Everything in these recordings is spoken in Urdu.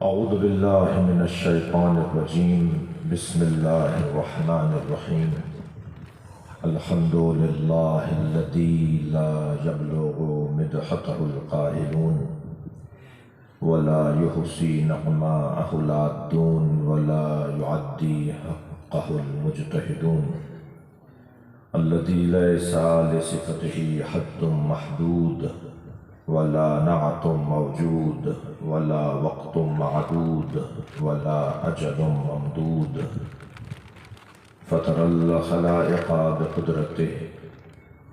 اعوذ باللہ من الشیطان الرجیم بسم اللہ الرحمن الرحیم الحمد للہ الذی لا یبلغ مدحتہ القائلون ولا یحصی نعماءہ العادون ولا یعدی حقہ المجتہدون الذی لیس لصفتہ حد محدود ولا نعت موجود ولا وقت معدود ولا اجل ممدود فطر الخلائق بقدرته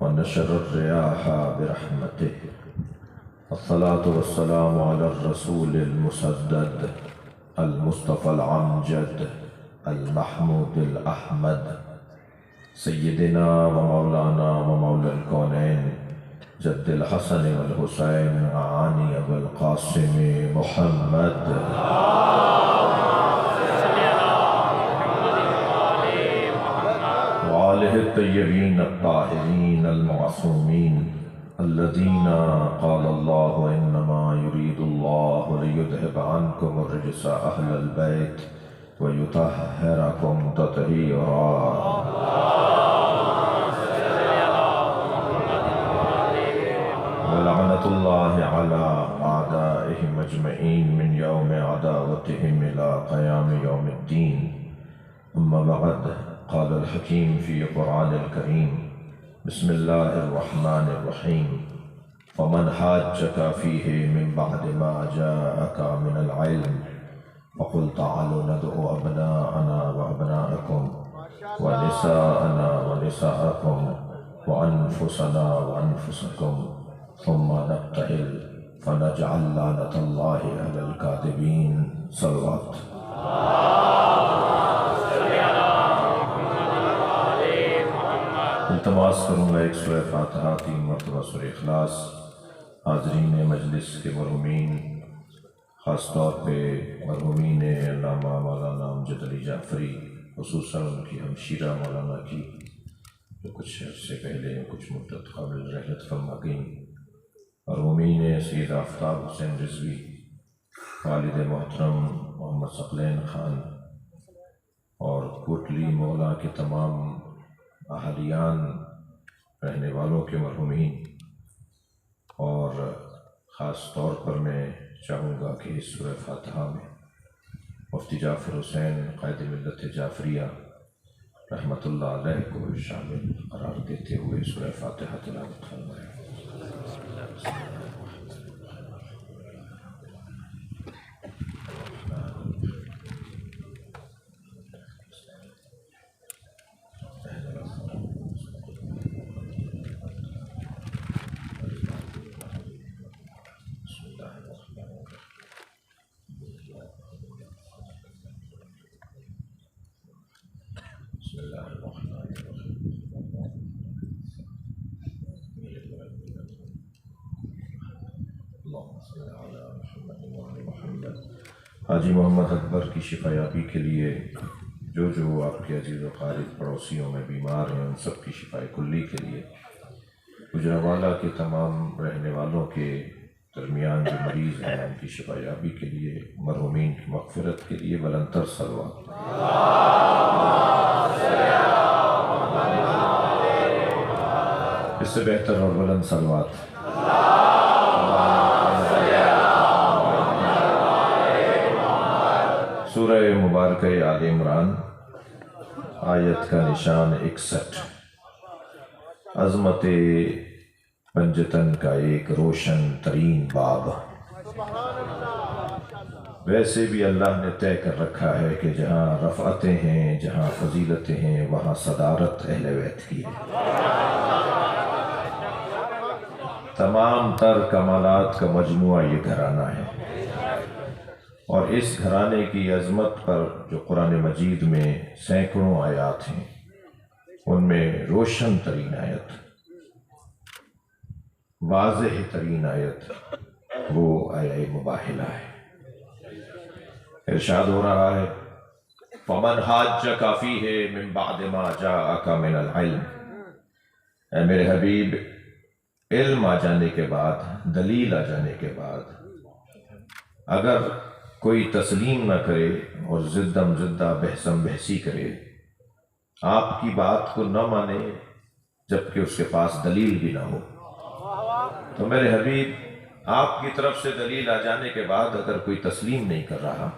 ونشر الرياح برحمته الصلاة والسلام على الرسول المسدد المصطفى العمجد المحمود الأحمد سيدنا ومولانا ومولى الكونين جد الحسن والحسين عاني أبو القاسم محمد وآله الطيبين الطاهرين المعصومين الذين قال الله إنما يريد الله ليذهب عنكم الرجس أهل البيت ويطهركم تطهيرا ولعنة الله على أعدائهم أجمعين من يوم عداوتهم إلى قيام يوم الدين أما بعد قال الحكيم في قرآن الكريم بسم الله الرحمن الرحيم فمن حاجك فيه من بعد ما جاءك من العلم فقل تعالوا ندعو أبناءنا وأبناءكم ونساءنا ونساءكم وأنفسنا وأنفسكم ثم نبتهل فنجعل لعنة الله على الكاذبين صلوات التماس کروں گا ایک سورہ فاتحہ 3 مرتبہ سورہ اخلاص حاضرین مجلس کے مرحومین خاص طور پہ مرحومین علامہ مولانا امجد علی جعفری خصوصاً ان کی ہمشیرہ مولانا کی جو کچھ عرصے پہلے کچھ مدت قبل رحلت فرما گئیں مرحومین سید آفتاب حسین رضوی والد محترم محمد ثقلین خان اور کوٹلی مولا کے تمام اہلیان رہنے والوں کے مرحومین اور خاص طور پر میں چاہوں گا کہ اس سورہ فاتحہ میں مفتی جعفر حسین قائد ملت جعفریہ رحمۃ اللہ علیہ کو شامل قرار دیتے ہوئے سورہ فاتحہ تلاوت فرمائیں۔ حاجی محمد اکبر کی شفا یابی کے لیے جو آپ کے عزیز و قارب پڑوسیوں میں بیمار ہیں ان سب کی شفا کلی کے لیے گجرانوالہ کے تمام رہنے والوں کے درمیان جو مریض ہیں ان کی شفا یابی کے لیے مرحومین کی مغفرت کے لیے بلندتر صلوات۔ اس سے بہتر اور بلند صلوات۔ سورہ مبارکہ آل عمران آیت کا نشان 61 عظمت پنجتن کا ایک روشن ترین باب۔ ویسے بھی اللہ نے طے کر رکھا ہے کہ جہاں رفعتیں ہیں جہاں فضیلتیں ہیں وہاں صدارت اہل بیت کی ہے۔ تمام تر کمالات کا مجموعہ یہ گھرانہ ہے، اور اس گھرانے کی عظمت پر جو قرآن مجید میں سینکڑوں آیات ہیں ان میں روشن ترین آیت، واضح ترین آیت وہ آیہ مباہلہ ہے۔ ارشاد ہو رہا ہے فَمَنْ حَاجَّكَ فِيهِ مِن بَعْدِ مَا جَاءَكَ مِنَ الْعِلْمِ، اے میرے حبیب، علم آ جانے کے بعد، دلیل آ جانے کے بعد اگر کوئی تسلیم نہ کرے اور زدم زدہ بحثم بحثی کرے، آپ کی بات کو نہ مانے جبکہ اس کے پاس دلیل بھی نہ ہو، تو میرے حبیب آپ کی طرف سے دلیل آ جانے کے بعد اگر کوئی تسلیم نہیں کر رہا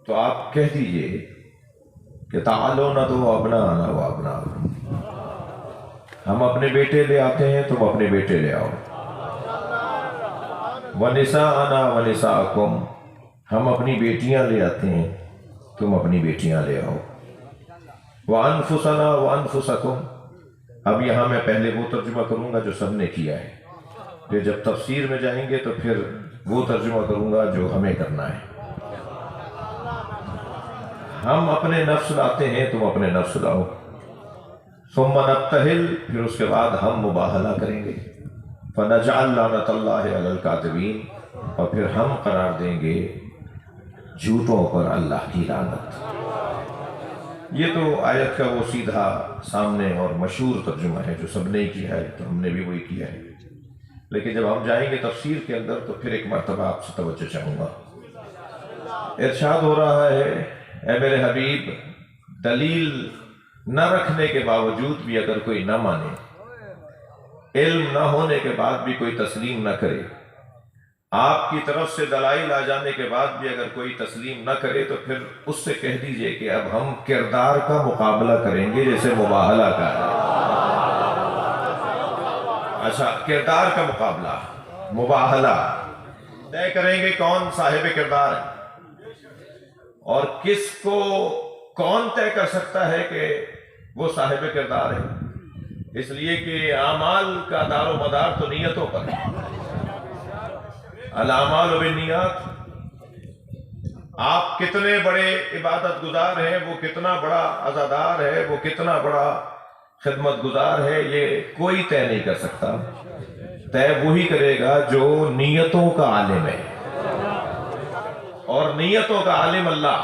تو آپ کہہ دیجئے کہ تعالو نہ دو ابناءنا و ابناءکم، ہم اپنے بیٹے لے آتے ہیں، تم اپنے بیٹے لے آؤ، وَنِسَاءَنَا وَنِسَاءَكُمْ، ہم اپنی بیٹیاں لے آتے ہیں، تم اپنی بیٹیاں لے آؤ، وَأَنفُسَنَا وَأَنفُسَكُمْ، اب یہاں میں پہلے وہ ترجمہ کروں گا جو سب نے کیا ہے، پھر جب تفسیر میں جائیں گے تو پھر وہ ترجمہ کروں گا جو ہمیں کرنا ہے۔ ہم اپنے نفس لاتے ہیں، تم اپنے نفس لاؤ، ثم نبتہل، پھر اس کے بعد ہم مباہلہ کریں گے، فنجعل لعنت اللہ علی الکاذبین، اور پھر ہم قرار دیں گے جھوٹوں پر اللہ کی لعنت۔ یہ تو آیت کا وہ سیدھا سامنے اور مشہور ترجمہ ہے جو سب نے کیا ہے، تو ہم نے بھی وہی کیا ہے، لیکن جب ہم جائیں گے تفسیر کے اندر تو پھر ایک مرتبہ آپ سے توجہ چاہوں گا۔ ارشاد ہو رہا ہے، اے میرے حبیب، دلیل نہ رکھنے کے باوجود بھی اگر کوئی نہ مانے، علم نہ ہونے کے بعد بھی کوئی تسلیم نہ کرے، آپ کی طرف سے دلائل آ جانے کے بعد بھی اگر کوئی تسلیم نہ کرے، تو پھر اس سے کہہ دیجئے کہ اب ہم کردار کا مقابلہ کریں گے جیسے مباہلہ کا ہے۔ اچھا، کردار کا مقابلہ، مباہلہ، طے کریں گے کون صاحب کردار ہے، اور کس کو کون طے کر سکتا ہے کہ وہ صاحب کردار ہے، اس لیے کہ اعمال کا دار و مدار تو نیتوں پر ہے۔ الاعمال بالنیات، آپ کتنے بڑے عبادت گزار ہیں، وہ کتنا بڑا عزادار ہے، وہ کتنا بڑا خدمت گزار ہے، یہ کوئی طے نہیں کر سکتا۔ طے وہی کرے گا جو نیتوں کا عالم ہے، اور نیتوں کا عالم اللہ،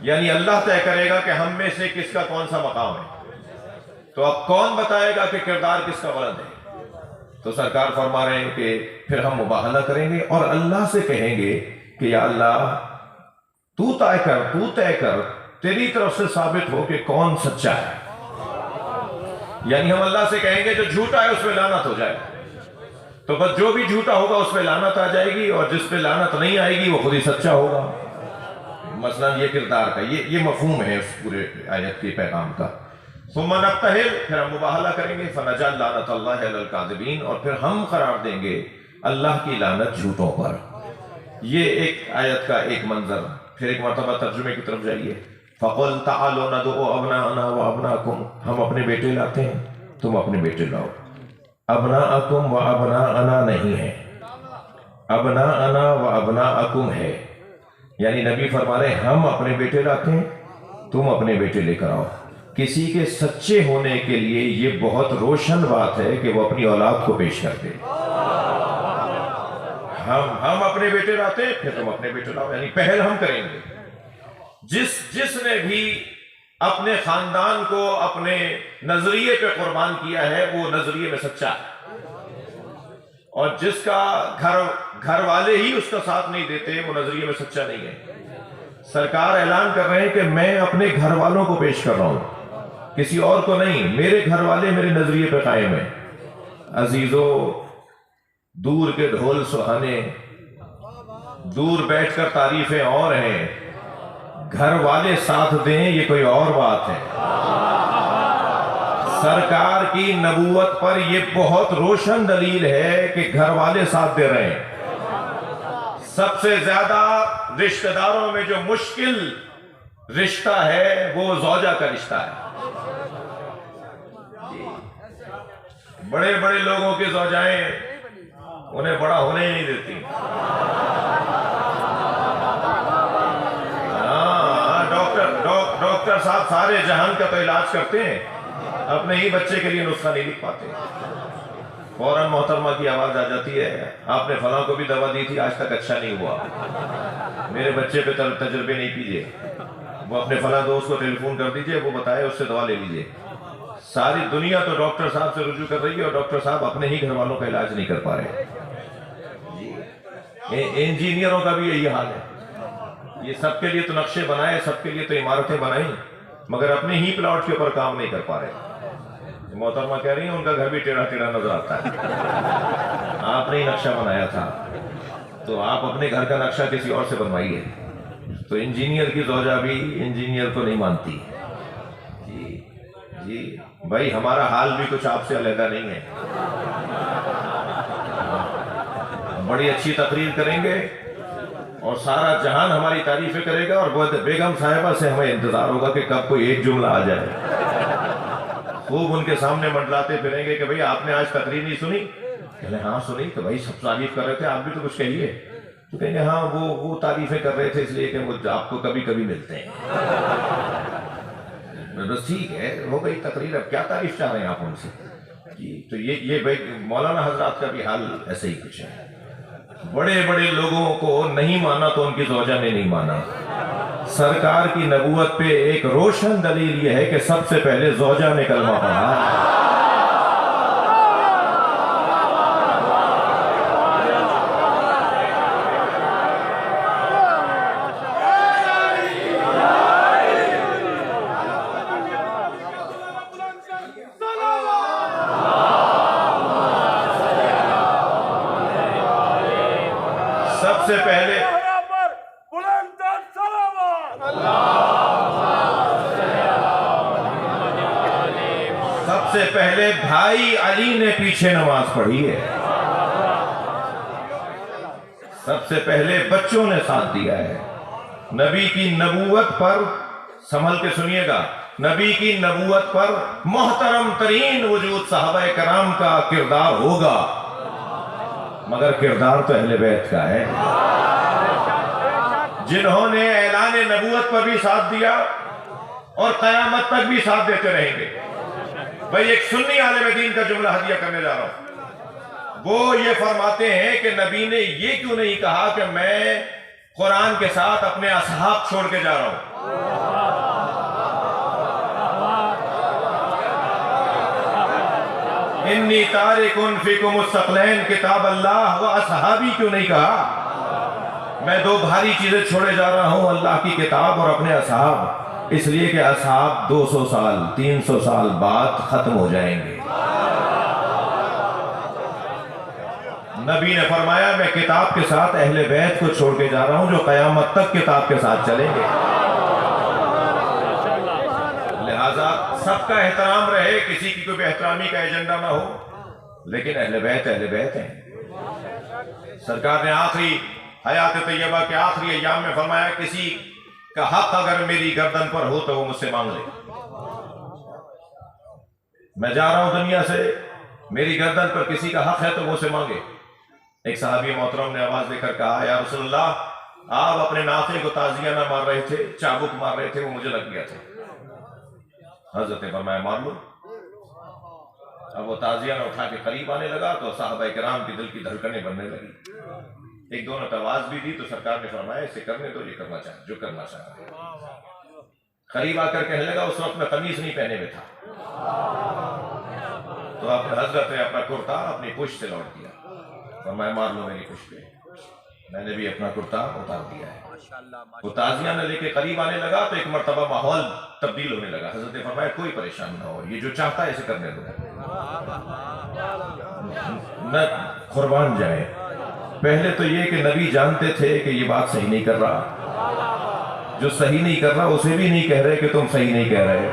یعنی اللہ طے کرے گا کہ ہم میں سے کس کا کون سا مقام ہے۔ تو اب کون بتائے گا کہ کردار کس کا بلند ہے؟ تو سرکار فرما رہے ہیں کہ پھر ہم مباہلہ کریں گے اور اللہ سے کہیں گے کہ یا اللہ تو طے کر، تیری طرف سے ثابت ہو کہ کون سچا ہے۔ یعنی ہم اللہ سے کہیں گے جو جھوٹا ہے اس پہ لعنت ہو جائے، تو بس جو بھی جھوٹا ہوگا اس پہ لعنت آ جائے گی، اور جس پہ لعنت نہیں آئے گی وہ خود ہی سچا ہوگا۔ مثلا یہ کردار کا یہ مفہوم ہے اس پورے آیت کے پیغام کا۔ ثم نبتہل، پھر ہم مباہلہ کریں گے، فنجعل لعنت اللہ علی الکاذبین، اور پھر ہم قرار دیں گے اللہ کی لعنت جھوٹوں پر۔ یہ ایک آیت کا ایک منظر۔ پھر ایک مرتبہ ترجمے کی طرف جائیے، فَقُلْ تَعَالُوا نَدْعُوا أَبْنَاءَنَا وَأَبْنَاءَكُمْ، ہم اپنے بیٹے لاتے ہیں، تم اپنے بیٹے لاؤ۔ ابناءکم و ابناءنا نہیں ہے، ابناءنا و ابناءکم ہے، یعنی نبی فرما رہے ہیں ہم اپنے بیٹے لاتے ہیں، تم اپنے بیٹے لے کر آؤ۔ کسی کے سچے ہونے کے لیے یہ بہت روشن بات ہے کہ وہ اپنی اولاد کو پیش کر دے۔ ہم اپنے بیٹے لاتے ہیں، پھر تم اپنے بیٹے لاؤ، یعنی پہل ہم کریں گے۔ جس نے بھی اپنے خاندان کو اپنے نظریے پہ قربان کیا ہے وہ نظریے میں سچا ہے، اور جس کا گھر والے ہی اس کا ساتھ نہیں دیتے وہ نظریے میں سچا نہیں ہے۔ سرکار اعلان کر رہے ہیں کہ میں اپنے گھر والوں کو پیش کر رہا ہوں، کسی اور کو نہیں، میرے گھر والے میرے نظریے پہ قائم ہیں۔ عزیزو، دور کے ڈھول سہانے، دور بیٹھ کر تعریفیں اور ہیں، گھر والے ساتھ دیں یہ کوئی اور بات ہے۔ سرکار کی نبوت پر یہ بہت روشن دلیل ہے کہ گھر والے ساتھ دے رہے ہیں۔ سب سے زیادہ رشتہ داروں میں جو مشکل رشتہ ہے وہ زوجہ کا رشتہ ہے۔ بڑے بڑے لوگوں کے زوجائیں انہیں بڑا ہونے ہی نہیں دیتی۔ ڈاکٹر صاحب سارے جہان کا تو علاج کرتے ہیں، اپنے ہی بچے کے لیے نسخہ نہیں لکھ پاتے۔ فوراً محترمہ کی آواز آ جاتی ہے، آپ نے فلاں کو بھی دوا دی تھی آج تک اچھا نہیں ہوا، میرے بچے پہ تجربے نہیں کیجیے، وہ اپنے فلاں دوست کو ٹیلی فون کر دیجئے، وہ بتائے اس سے دوا لے لیجئے۔ ساری دنیا تو ڈاکٹر صاحب سے رجوع کر رہی ہے اور ڈاکٹر صاحب اپنے ہی گھر والوں کا علاج نہیں کر پا رہے. انجینئروں کا بھی یہی حال ہے. یہ سب کے لیے تو نقشے بنائے, سب کے لیے تو عمارتیں بنائیں, مگر اپنے ہی پلاٹ کے اوپر کام نہیں کر پا رہے. محترمہ کہہ رہی ہیں ان کا گھر بھی ٹیڑھا ٹیڑھا نظر آتا ہے. آپ نے ہی نقشہ بنایا تھا تو آپ اپنے گھر کا نقشہ کسی اور سے بنوائیے. تو انجینئر کی زوجہ بھی انجینئر کو نہیں مانتی. جی بھائی, ہمارا حال بھی کچھ آپ سے علیحدہ نہیں ہے. بڑی اچھی تقریر کریں گے اور سارا جہان ہماری تعریفیں کرے گا, اور بیگم صاحبہ سے ہمیں انتظار ہوگا کہ کب کوئی ایک جملہ آ جائے. خوب ان کے سامنے منڈلاتے پھریں گے کہ بھئی آپ نے آج تقریر نہیں سنی. کہنے ہاں سنی. تو بھائی سب تعریف کر رہے تھے, آپ بھی تو کچھ کہیے. تو کہیں گے ہاں وہ تعریفیں کر رہے تھے اس لیے کہ وہ آپ کو کبھی کبھی ملتے ہیں. بس ٹھیک ہے, ہو گئی تقریر, اب کیا تعریف چاہ رہے ہیں آپ ان سے. جی تو یہ مولانا حضرات کا بھی حال ایسے ہی کچھ ہے. بڑے بڑے لوگوں کو نہیں مانا تو ان کی زوجہ نے نہیں مانا. سرکار کی نبوت پہ ایک روشن دلیل یہ ہے کہ سب سے پہلے زوجہ نے کلمہ پڑھا. سب سے پہلے بھائی علی نے پیچھے نماز پڑھی ہے. سب سے پہلے بچوں نے ساتھ دیا ہے. نبی کی نبوت پر, سنبھل کے سنیے گا, نبی کی نبوت پر محترم ترین وجود صحابہ کرام کا کردار ہوگا, مگر کردار تو اہل بیت کا ہے, جنہوں نے اعلان نبوت پر بھی ساتھ دیا اور قیامت تک بھی ساتھ دیتے رہیں گے. بھئی ایک سنی عالم دین کا جملہ ہدیہ کرنے جا رہا ہوں. وہ یہ فرماتے ہیں کہ نبی نے یہ کیوں نہیں کہا کہ میں قرآن کے ساتھ اپنے اصحاب چھوڑ کے جا رہا ہوں. انی تارکن فیکم الثقلین کتاب اللہ و اصحابی کیوں نہیں کہا؟ میں دو بھاری چیزیں چھوڑے جا رہا ہوں, اللہ کی کتاب اور اپنے اصحاب. اس لیے کہ اصحاب 200 سال 300 سال بعد ختم ہو جائیں گے. نبی نے فرمایا میں کتاب کے ساتھ اہل بیت کو چھوڑ کے جا رہا ہوں جو قیامت تک کتاب کے ساتھ چلیں گے. لہذا سب کا احترام رہے, کسی کی کوئی بے احترامی کا ایجنڈا نہ ہو, لیکن اہل بیت ہیں. سرکار نے آخری حیات طیبہ کے آخری ایام میں فرمایا کسی کا حق اگر میری گردن پر ہو تو وہ مجھ سے مانگ لے. میں جا رہا ہوں دنیا سے, میری گردن پر کسی کا حق ہے تو وہ سے مانگے. ایک صحابی محترم نے آواز دے کر کہا یا رسول اللہ, آپ اپنے ناقے کو تازیہ نہ مار رہے تھے, چابک مار رہے تھے, وہ مجھے لگ گیا تھا. حضرت نے فرمایا مار لو. اب وہ تازیہ نہ اٹھا کے قریب آنے لگا تو صحابہ کرام کی دل کی دھڑکنیں بننے لگی. ایک دو نے آواز بھی دی تو سرکار نے فرمایا اسے کرنے تو یہ کرنا چاہے جو کرنا چاہے. قریب آ کر کہنے لگا اس وقت میں قمیص نہیں پہنے ہوئے تھا. تو حضرت نے اپنا کرتا اپنی پشت سے لوٹ دیا, فرمایا مار لو میری پشت پہ. میں نے بھی اپنا کرتا اتار دیا ہے. وہ تازیہ نہ لے کے قریب آنے لگا تو ایک مرتبہ ماحول تبدیل ہونے لگا. حضرت نے فرمایا کوئی پریشان نہ ہو, یہ جو چاہتا ہے اسے کرنے دو, نہ قربان جائے. پہلے تو یہ کہ نبی جانتے تھے کہ یہ بات صحیح نہیں کر رہا, جو صحیح نہیں کر رہا اسے بھی نہیں کہہ رہے کہ تم صحیح نہیں کہہ رہے.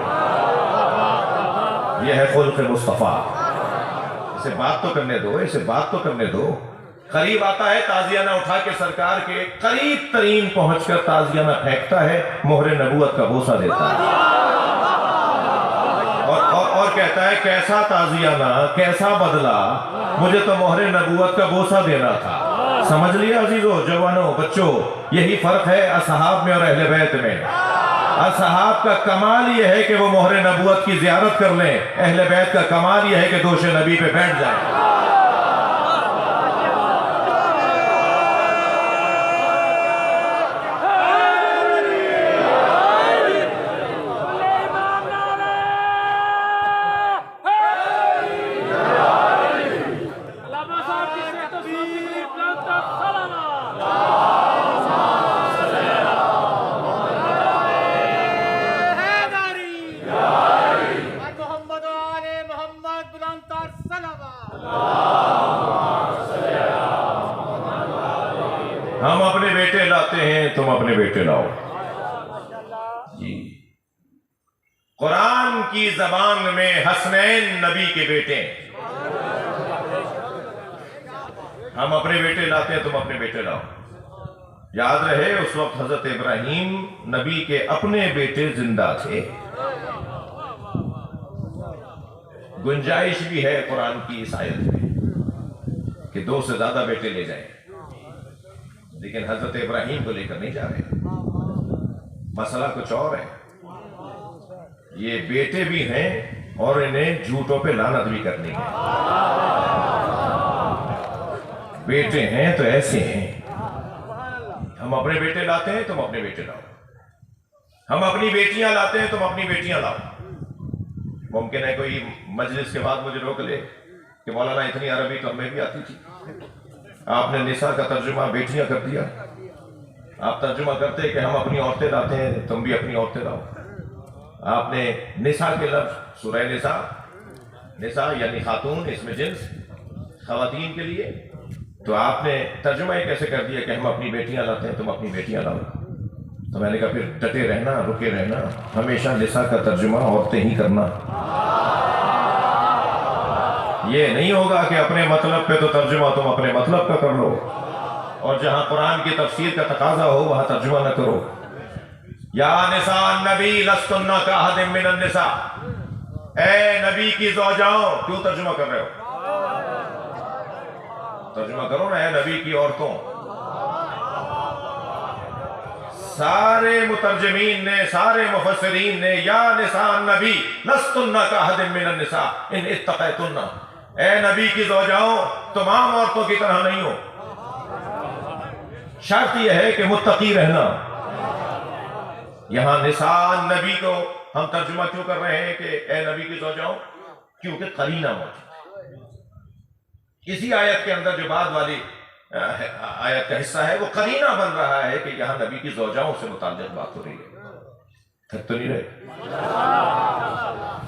یہ ہے خلق مصطفیٰ. اسے بات تو کرنے دو, اسے بات تو کرنے دو. قریب آتا ہے, تازیہ نہ اٹھا کے سرکار کے قریب ترین پہنچ کر تازیہ نہ پھینکتا ہے, مہر نبوت کا بوسہ دیتا ہے اور کہتا ہے کیسا تازیہ نہ, کیسا بدلہ, مجھے تو مہر نبوت کا بوسہ دینا تھا. سمجھ لیا عزیزو, جوانوں, بچوں, یہی فرق ہے اصحاب میں اور اہل بیت میں. اصحاب کا کمال یہ ہے کہ وہ مہر نبوت کی زیارت کر لیں, اہل بیت کا کمال یہ ہے کہ دوش نبی پہ بیٹھ جائیں. بیٹے لاتے ہیں تم اپنے بیٹے لاؤ. جی قرآن کی زبان میں حسنین نبی کے بیٹے ہیں. ہم اپنے بیٹے لاتے ہیں تم اپنے بیٹے لاؤ. یاد رہے اس وقت حضرت ابراہیم نبی کے اپنے بیٹے زندہ تھے. گنجائش بھی ہے قرآن کی اس آیت میں کہ 2 سے زیادہ بیٹے لے جائیں، لیکن حضرت ابراہیم کو لے کر نہیں جا رہے. مسئلہ کچھ اور ہے. یہ بیٹے بھی ہیں اور انہیں جھوٹوں پہ لعنت بھی کرنی ہے. بیٹے ہیں تو ایسے ہیں. ہم اپنے بیٹے لاتے ہیں تم اپنے بیٹے لاؤ. ہم اپنی بیٹیاں لاتے ہیں تم اپنی بیٹیاں لاؤ. ممکن ہے کوئی مجلس کے بعد مجھے روک لے کہ مولانا اتنی عربی تو ہمیں بھی آتی تھی، آپ نے نساء کا ترجمہ بیٹیاں کر دیا. آپ ترجمہ کرتے کہ ہم اپنی عورتیں لاتے ہیں تم بھی اپنی عورتیں لاؤ. آپ نے نساء کے لفظ سورہ نساء یعنی خاتون، اس میں جنس خواتین کے لیے، تو آپ نے ترجمہ یہ کیسے کر دیا کہ ہم اپنی بیٹیاں لاتے ہیں تم اپنی بیٹیاں لاؤ. تو میں نے کہا پھر ڈٹے رہنا، رکے رہنا، ہمیشہ نساء کا ترجمہ عورتیں ہی کرنا. یہ نہیں ہوگا کہ اپنے مطلب پہ تو ترجمہ تم اپنے مطلب کا کر لو، اور جہاں قرآن کی تفسیر کا تقاضا ہو وہاں ترجمہ نہ کرو. یا نساء النبی لستن کاحد من النساء، اے نبی کی زوجاؤں کیوں ترجمہ کر رہے ہو؟ ترجمہ کرو نا، اے نبی کی عورتوں. سارے مترجمین نے، سارے مفسرین نے یا نساء النبی لستن کاحد من النساء ان اتقیتن، اے نبی کی زوجاؤں تمام عورتوں کی طرح نہیں ہو. شرط یہ ہے کہ متقی رہنا. یہاں نساء النبی کو ہم ترجمہ کیوں کر رہے ہیں کہ اے نبی کی زوجاؤں؟ کیونکہ قرینہ موجود. اسی آیت کے اندر جو بعد والی آیت کا حصہ ہے وہ قرینہ بن رہا ہے کہ یہاں نبی کی زوجاؤں سے متعلق بات ہو رہی ہے. تھک تو نہیں رہے؟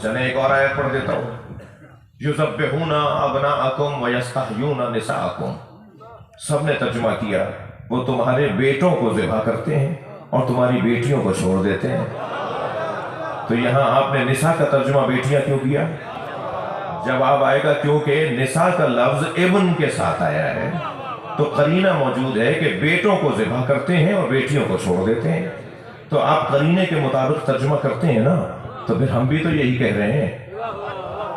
چلیں ایک اور آیت پڑھ دیتا ہوں. یذبحون ابناءکم ویستحیون نساءکم. سب نے ترجمہ کیا وہ تمہارے بیٹوں کو ذبح کرتے ہیں اور تمہاری بیٹیوں کو چھوڑ دیتے ہیں. تو یہاں آپ نے نساء کا ترجمہ بیٹیاں کیوں کیا؟ جواب آئے گا کیونکہ نساء کا لفظ ابن کے ساتھ آیا ہے تو قرینہ موجود ہے کہ بیٹوں کو ذبح کرتے ہیں اور بیٹیوں کو چھوڑ دیتے ہیں. تو آپ قرینے کے مطابق ترجمہ کرتے ہیں نا، تو پھر ہم بھی تو یہی کہہ رہے ہیں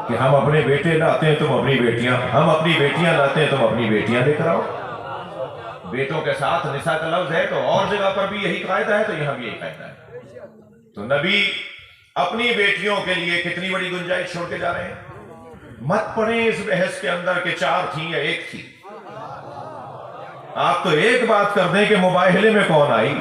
کہ ہم اپنے بیٹے لاتے ہیں تم اپنی بیٹیاں، ہم اپنی بیٹیاں لاتے ہیں تم اپنی بیٹیاں لے کر آؤ. بیٹوں کے ساتھ نساء کا لفظ ہے تو اور جگہ پر بھی یہی قاعدہ ہے، تو یہاں بھی یہی قاعدہ ہے. تو نبی اپنی بیٹیوں کے لیے کتنی بڑی گنجائش چھوڑ کے جا رہے ہیں. مت پڑھیں اس بحث کے اندر کہ 4 تھیں یا 1 تھی. آپ تو ایک بات کر دیں کہ مباہلے میں کون آئی.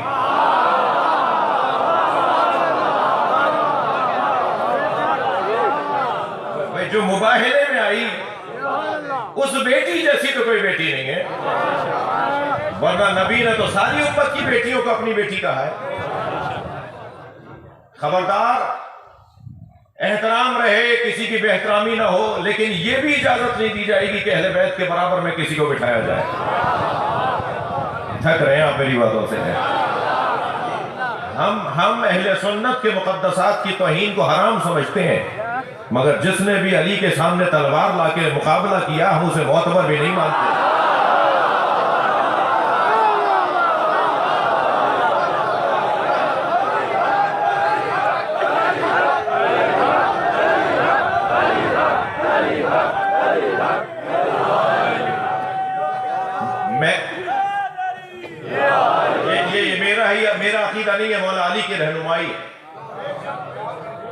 جو مباہلے میں آئی اس بیٹی جیسی تو کوئی بیٹی نہیں ہے، ورنہ نبی نے تو ساری امت کی بیٹیوں کو اپنی بیٹی کہا ہے. خبردار، احترام رہے، کسی کی بے احترامی نہ ہو، لیکن یہ بھی اجازت نہیں دی جائے گی کہ اہل بیت کے برابر میں کسی کو بٹھایا جائے. تھک رہے ہیں آپ میری باتوں سے. ہم اہل سنت کے مقدسات کی توہین کو حرام سمجھتے ہیں، مگر جس نے بھی علی کے سامنے تلوار لا کے مقابلہ کیا ہم اسے معتبر بھی نہیں مانتے. میرا عقیدہ نہیں ہے، مولا علی کی رہنمائی ہے.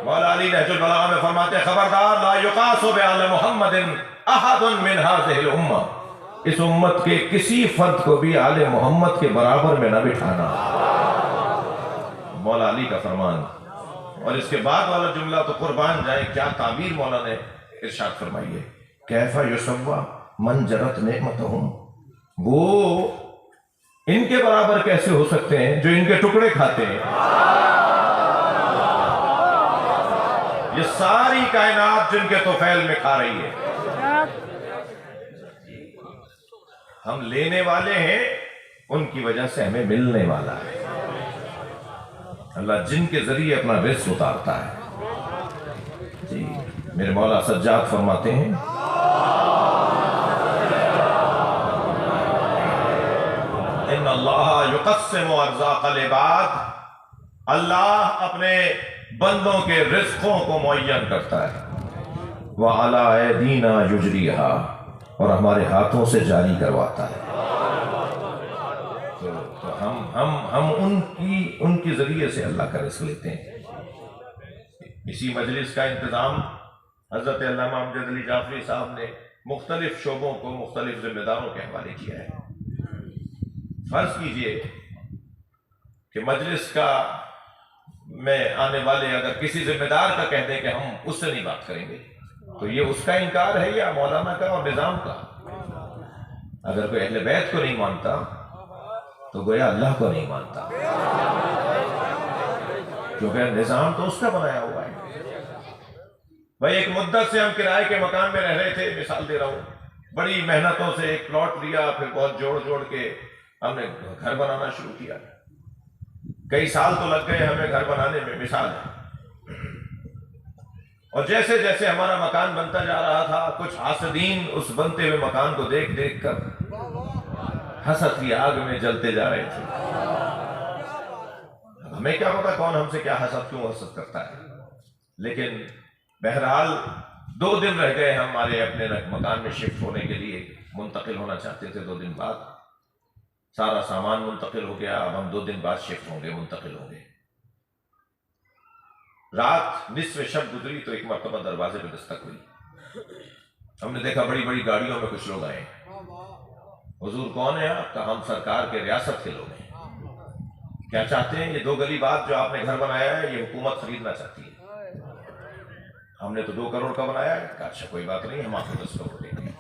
مولا علی نہج البلاغہ میں فرماتے ہیں خبردار لا یقاس بآل محمد احد من هذه الامہ، اس امت کے کسی فرد کو بھی آل محمد کے برابر میں نہ بٹھانا. مولا علی کا فرمان. اور اس کے بعد والا جملہ تو قربان جائے کیا تعبیر مولا نے ارشاد فرمائی ہے. کیف یسویٰ من جرت نعمتہم، وہ ان کے برابر کیسے ہو سکتے ہیں جو ان کے ٹکڑے کھاتے ہیں. یہ ساری کائنات جن کے طفیل میں کھا رہی ہے. ہم لینے والے ہیں ان کی وجہ سے ہمیں ملنے والا ہے۔ اللہ جن کے ذریعے اپنا رزق اتارتا ہے۔ جی میرے مولا سجاد فرماتے ہیں ان اللہ یقسم ارزاق العباد، اللہ اپنے بندوں کے رزقوں کو معین کرتا ہے۔ وَعَلَىٰ أَيْدِينَا يُجْرِيهَا، اور ہمارے ہاتھوں سے جاری کرواتا ہے۔ تو ہم ان کی ذریعے سے اللہ کا رزق لیتے ہیں۔ اسی مجلس کا انتظام حضرت علامہ امجد علی جعفری صاحب نے مختلف شعبوں کو مختلف ذمہ داروں کے حوالے کیا ہے۔ فرض کیجئے کہ مجلس کا میں آنے والے اگر کسی ذمہ دار کا کہہ دیں کہ ہم اس سے نہیں بات کریں گے، تو یہ اس کا انکار ہے یا مولانا کا اور نظام کا؟ اگر کوئی اہل بیت کو نہیں مانتا تو گویا اللہ کو نہیں مانتا، کیونکہ نظام تو اس کا بنایا ہوا ہے۔ بھائی ایک مدت سے ہم کرائے کے مکان میں رہ رہے تھے، مثال دے رہا ہوں، بڑی محنتوں سے ایک پلاٹ لیا، پھر بہت جوڑ کے ہم نے گھر بنانا شروع کیا، کئی سال تو لگ گئے ہمیں گھر بنانے میں، مثال ہے۔ اور جیسے جیسے ہمارا مکان بنتا جا رہا تھا، کچھ حاسدین اس بنتے ہوئے مکان کو دیکھ دیکھ کر حسد کی آگ میں جلتے جا رہے تھے۔ ہمیں کیا پتا کون ہم سے کیا حسد کیوں حسد کرتا ہے، لیکن بہرحال 2 دن رہ گئے ہمارے اپنے مکان میں شفٹ ہونے کے لیے، منتقل ہونا چاہتے تھے 2 دن بعد، سارا سامان منتقل ہو گیا، اب ہم 2 دن بعد شفٹ ہوں گے، منتقل ہوں گے۔ رات نصف شب گزری تو ایک مرتبہ دروازے پہ دستک ہوئی، ہم نے دیکھا بڑی بڑی گاڑیوں میں کچھ لوگ آئے۔ حضور کون ہے آپ؟ کہا ہم سرکار کے ریاست کے لوگ ہیں۔ کیا چاہتے ہیں؟ یہ 2 گلی بعد جو آپ نے گھر بنایا ہے یہ حکومت خریدنا چاہتی ہے۔ ہم نے تو 2 کروڑ کا بنایا ہے۔ کہا اچھا کوئی بات نہیں، ہم آپ کو 10 کروڑ دیں گے۔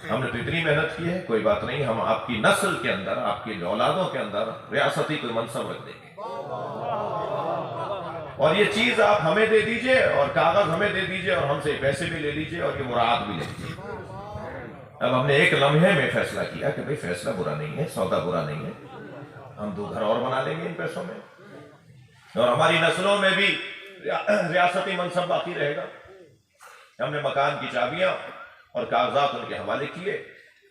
ہم نے تو اتنی محنت کی ہے، کوئی بات نہیں، ہم آپ کی نسل کے اندر، آپ کی اولادوں کے اندر ریاستی کوئی منصب رکھ دیں گے، اور یہ چیز آپ ہمیں دے دیجئے اور کاغذ ہمیں دے دیجئے اور ہم سے پیسے بھی لے لیجئے اور یہ مراد بھی لے لیجئے۔ اب ہم نے ایک لمحے میں فیصلہ کیا کہ بھئی فیصلہ برا نہیں ہے، سودا برا نہیں ہے، ہم 2 گھر اور بنا لیں گے ان پیسوں میں، اور ہماری نسلوں میں بھی ریاستی منصب باقی رہے گا۔ ہم نے مکان کی چابیاں اور کاغذات ان کے حوالے کیے،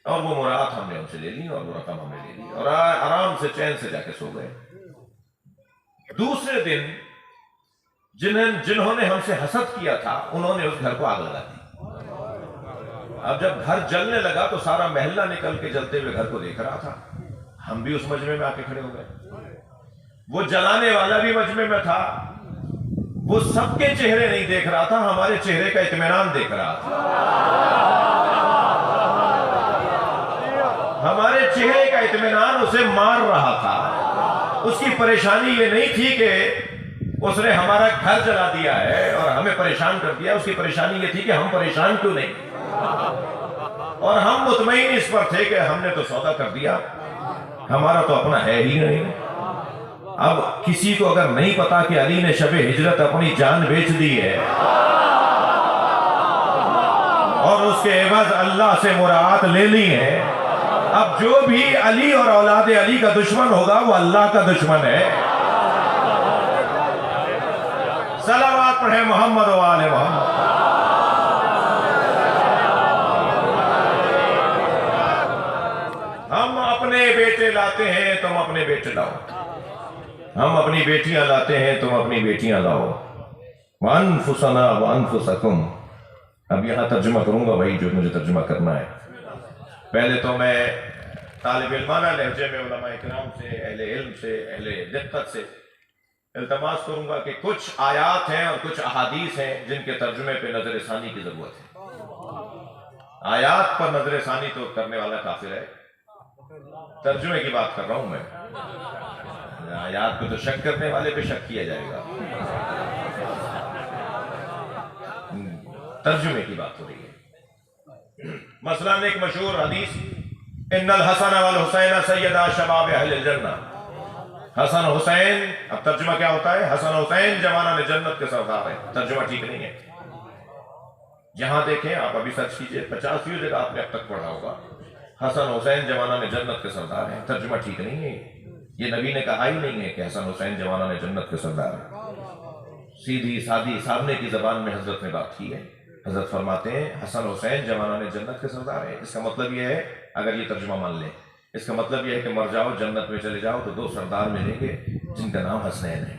اور وہ مراد ہم نے ان سے لے لی اور وہ رقم ہم نے لے لی، اور آرام سے چین سے جا کے سو گئے۔ دوسرے دن جنہوں نے ہم سے حسد کیا تھا انہوں نے اس گھر کو آگ لگا دی۔ اب جب گھر جلنے لگا تو سارا محلہ نکل کے جلتے ہوئے گھر کو دیکھ رہا تھا، ہم بھی اس مجمع میں آ کے کھڑے ہو گئے۔ وہ جلانے والا بھی مجمع میں تھا، وہ سب کے چہرے نہیں دیکھ رہا تھا، ہمارے چہرے کا اطمینان دیکھ رہا تھا۔ ہمارے چہرے کا اطمینان اسے مار رہا تھا۔ اس کی پریشانی یہ نہیں تھی کہ اس نے ہمارا گھر جلا دیا ہے اور ہمیں پریشان کر دیا، اس کی پریشانی یہ تھی کہ ہم پریشان کیوں نہیں، اور ہم مطمئن اس پر تھے کہ ہم نے تو سودا کر دیا، ہمارا تو اپنا ہے ہی نہیں۔ اب کسی کو اگر نہیں پتا کہ علی نے شب ہجرت اپنی جان بیچ دی ہے اور اس کے عوض اللہ سے مراعات لے لی ہے، اب جو بھی علی اور اولاد علی کا دشمن ہوگا وہ اللہ کا دشمن ہے۔ صلوات پڑھیں محمد و آل محمد۔ ہم اپنے بیٹے لاتے ہیں، تم اپنے بیٹے لاؤ، ہم اپنی بیٹیاں لاتے ہیں، تم اپنی بیٹیاں لاؤ۔ وَأَنفُسَنَا وَأَنفُسَكُمْ۔ اب یہاں ترجمہ کروں گا بھائی جو مجھے ترجمہ کرنا ہے۔ پہلے تو میں طالب علمانہ لہجے میں علماء اکرام سے، اہل علم سے، اہل دقت سے التماس کروں گا کہ کچھ آیات ہیں اور کچھ احادیث ہیں جن کے ترجمے پہ نظر ثانی کی ضرورت ہے۔ آیات پر نظر ثانی تو کرنے والا کافر ہے، ترجمے کی بات کر رہا ہوں میں۔ آیات کو تو شک کرنے والے پہ شک کیا جائے گا، ترجمے کی بات ہو رہی ہے۔ مثلاً ایک مشہور حدیث، ان الحسن والحسین سیدا شباب اہل الجنہ۔ حسن حسین، اب ترجمہ کیا ہوتا ہے؟ حسن حسین جوانان جنت کے سردار ہیں۔ ترجمہ ٹھیک نہیں ہے، یہاں دیکھیں آپ ابھی سرچ کیجئے، 50 جگہ آپ نے اب تک پڑھا ہوگا حسن حسین جوانان جنت کے سردار ہیں، ترجمہ ٹھیک نہیں ہے، یہ نبی نے کہا ہی نہیں ہے کہ حسن حسین جوانان جنت کے سردار ہیں۔ سیدھی سادی سامنے کی زبان میں حضرت نے بات کی ہے۔ حضرت فرماتے ہیں حسن حسین جوانان جنت کے سردار ہیں۔ اس کا مطلب یہ ہے، اگر یہ ترجمہ مان لیں، اس کا مطلب یہ ہے کہ مر جاؤ جنت میں چلے جاؤ تو دو سردار ملیں گے جن کا نام حسنین ہے،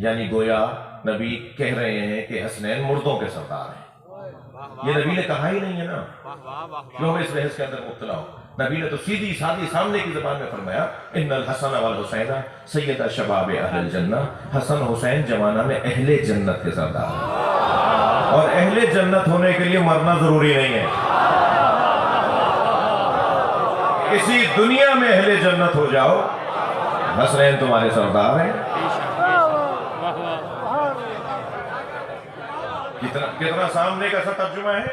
یعنی گویا نبی کہہ رہے ہیں کہ حسنین مردوں کے سردار ہیں۔ یہ نبی نے کہا ہی نہیں ہے نا، کیوں میں اس بحث کے اندر مبتلا ہوں؟ نبی نے تو سیدھی سادی سامنے کی زبان میں فرمایا ان الحسن والحسین سیدہ شباب اہل الجنہ، حسن حسین جوانان اہل جنت کے سردار ہیں، اور اہل جنت ہونے کے لیے مرنا ضروری نہیں ہے، اسی دنیا میں اہل جنت ہو جاؤ، حسنین تمہارے سردار ہیں۔ کتنا سامنے کا سا ترجمہ ہے۔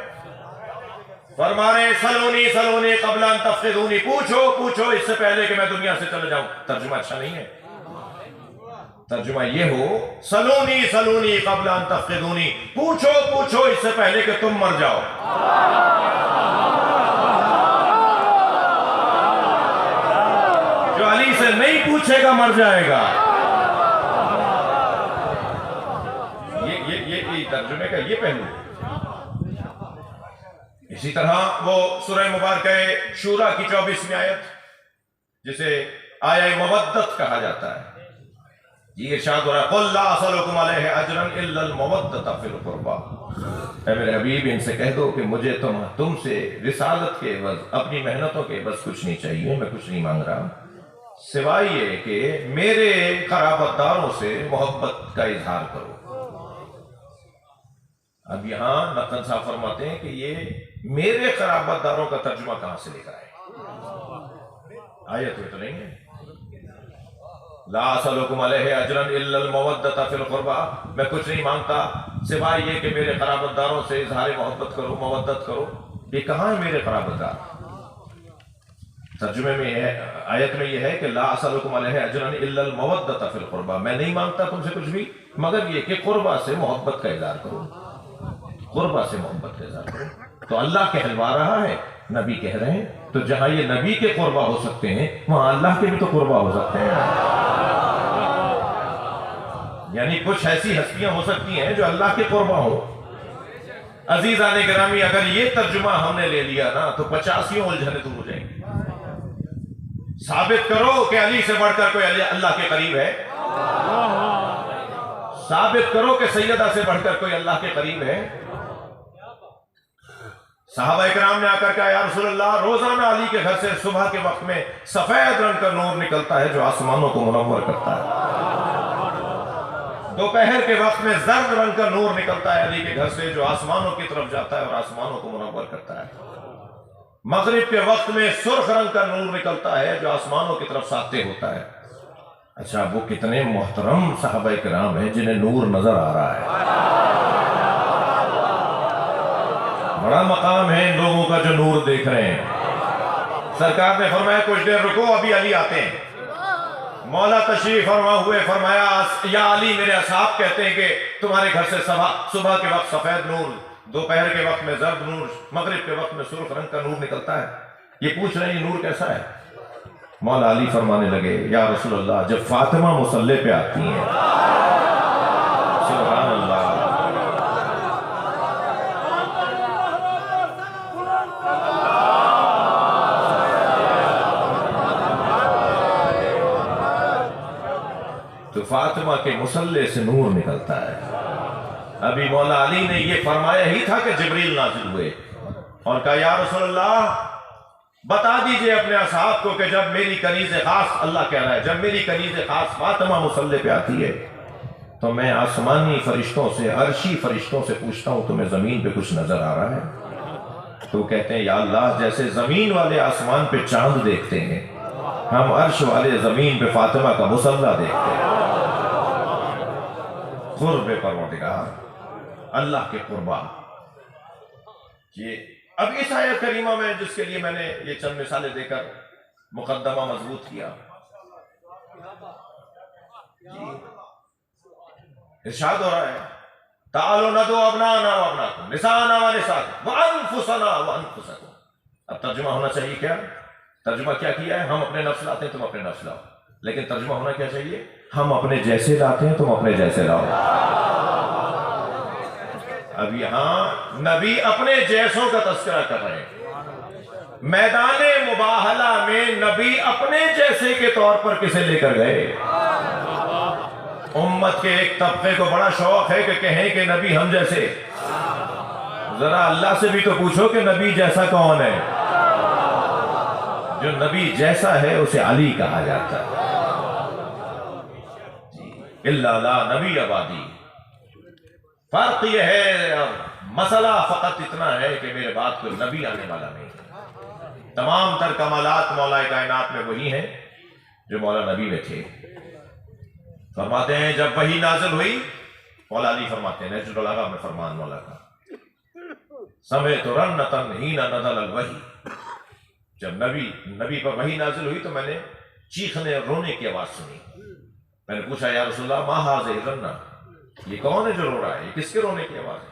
فرما رہے سلونی سلونی قبل ان تفقدونی، پوچھو پوچھو اس سے پہلے کہ میں دنیا سے چلا جاؤں۔ ترجمہ اچھا نہیں ہے، ترجمہ یہ ہو سلونی سلونی قبل ان تفقدونی، پوچھو پوچھو اس سے پہلے کہ تم مر جاؤ۔ جو علی سے نہیں پوچھے گا مر جائے گا۔ یہ ترجمے کا یہ پہلو۔ اسی طرح وہ سورہ مبارکہ شورا کی 24ویں آیت جسے آیہ مودت کہا جاتا ہے، یہ ارشاد ہو رہا ہے قُلْ لَا أَسْأَلُكُمْ عَلَيْهِ أَجْرًا إِلَّا الْمَوَدَّةَ فِي الْقُرْبَى، اے میرے حبیب ان سے کہہ دو کہ مجھے تم سے رسالت کے عوض اپنی محنتوں کے عوض کچھ نہیں چاہیے، میں کچھ نہیں مانگ رہا سوائے یہ کہ میرے قرابت داروں سے محبت کا اظہار کرو۔ اب یہاں نقل صاحب فرماتے ہیں کہ یہ میرے قرابت داروں کا ترجمہ کہاں سے لے کر آئے؟ آیت میں تو نہیں ہے۔ لا اسألکم علیہ اجرا الا المودۃ فی القربى، میں کچھ نہیں مانگتا سوائے یہ کہ میرے قرابت داروں سے اظہار محبت کرو، مودت کرو۔ یہ کہاں ہے میرے قرابت دار؟ ترجمے میں یہ ہے، آیت میں یہ ہے کہ لا اسألکم علیہ اجرا الا المودۃ فی القربى، میں نہیں مانگتا تم سے کچھ بھی مگر یہ کہ قربہ سے محبت کا اظہار کرو، قربہ سے محبت کا اظہار کرو۔ تو اللہ کہلوا رہا ہے، نبی کہہ رہے ہیں، تو جہاں یہ نبی کے قربہ ہو سکتے ہیں وہاں اللہ کے بھی تو قربہ ہو سکتے ہیں۔ یعنی کچھ ایسی ہستیاں ہو سکتی ہیں جو اللہ کے قربہ ہو۔ عزیزان گرامی، اگر یہ ترجمہ ہم نے لے لیا نا تو 85 الجھنیں دور ہو جائیں گی۔ ثابت کرو کہ علی سے بڑھ کر کوئی اللہ کے قریب ہے، ثابت کرو کہ سیدہ سے بڑھ کر کوئی اللہ کے قریب ہے۔ صحابہ اکرام نے آ کر کہا یا رسول اللہ، روزانہ علی کے گھر سے صبح کے وقت میں سفید رنگ کا نور نکلتا ہے جو آسمانوں کو منور کرتا ہے، دوپہر کے وقت میں زرد رنگ کا نور نکلتا ہے علی کے گھر سے جو آسمانوں کی طرف جاتا ہے اور آسمانوں کو منور کرتا ہے، مغرب کے وقت میں سرخ رنگ کا نور نکلتا ہے جو آسمانوں کی طرف ساطع ہوتا ہے۔ اچھا، وہ کتنے محترم صحابہ کرام ہیں جنہیں نور نظر آ رہا ہے، بڑا مقام ہے ان لوگوں کا جو نور دیکھ رہے ہیں۔ سرکار نے فرمایا کچھ دیر رکو، ابھی علی آتے ہیں۔ مولا تشریف فرما ہوئے فرمایا یا علی، میرے اصحاب کہتے ہیں کہ تمہارے گھر سے صبح کے وقت سفید نور، دوپہر کے وقت میں زرد نور، مغرب کے وقت میں سرخ رنگ کا نور نکلتا ہے، یہ پوچھ رہے ہیں یہ نور کیسا ہے؟ مولا علی فرمانے لگے یا رسول اللہ، جب فاطمہ مصلی پہ آتی ہیں، سبحان اللہ، تو فاطمہ کے مصلی سے نور نکلتا ہے۔ ابھی مولا علی نے یہ فرمایا ہی تھا کہ جبریل نازل ہوئے اور کہا یا رسول اللہ، بتا دیجئے اپنے اصحاب کو کہ جب میری کنیز خاص، اللہ کہہ رہا ہے، جب میری کنیز خاص فاطمہ مصلی پہ آتی ہے تو میں آسمانی فرشتوں سے، عرشی فرشتوں سے پوچھتا ہوں تمہیں زمین پہ کچھ نظر آ رہا ہے؟ تو کہتے ہیں یا اللہ، جیسے زمین والے آسمان پہ چاند دیکھتے ہیں، ہم عرش والے زمین پہ فاطمہ کا مصلی دیکھتے ہیں۔ قرب پروردگار، اللہ کے قربا۔ یہ اب اس آیت کریمہ میں جس کے لیے میں نے یہ چند مثالیں دے کر مقدمہ مضبوط کیا، ارشاد ہو رہا ہے تعالوا ندعو ابناءنا وابناءکم نساءنا ونساءکم وانفسنا وانفسکم، اب ترجمہ ہونا چاہیے کیا؟ ترجمہ کیا کیا ہے؟ ہم اپنے نفس لاتے ہیں، تم اپنے نفس لاؤ. لیکن ترجمہ ہونا کیا چاہیے؟ ہم اپنے جیسے لاتے ہیں، تم اپنے جیسے لاؤ. اب یہاں نبی اپنے جیسوں کا تذکرہ کر رہے ہیں. میدان مباہلہ میں نبی اپنے جیسے کے طور پر کسے لے کر گئے؟ امت کے ایک طبقے کو بڑا شوق ہے کہ کہیں کہ نبی ہم جیسے. ذرا اللہ سے بھی تو پوچھو کہ نبی جیسا کون ہے؟ جو نبی جیسا ہے اسے علی کہا جاتا ہے. الا لا نبی آبادی. فرق یہ ہے، مسئلہ فقط اتنا ہے کہ میرے بعد کوئی نبی آنے والا نہیں. تمام تر کمالات مولا کائنات میں وہی ہیں جو مولا نبی میں تھے. فرماتے ہیں جب وحی نازل ہوئی، مولا علی فرماتے ہیں نہج البلاغہ میں فرمان مولا کا، سمعت رنۃ حین نزل الوحی. جب نبی پر وحی نازل ہوئی تو میں نے چیخنے رونے کی آواز سنی. میں نے پوچھا یا رسول اللہ ما ھذہ الرنہ، یہ کون ہے جو رو رہا ہے، یہ کس کے رونے کی آواز ہے؟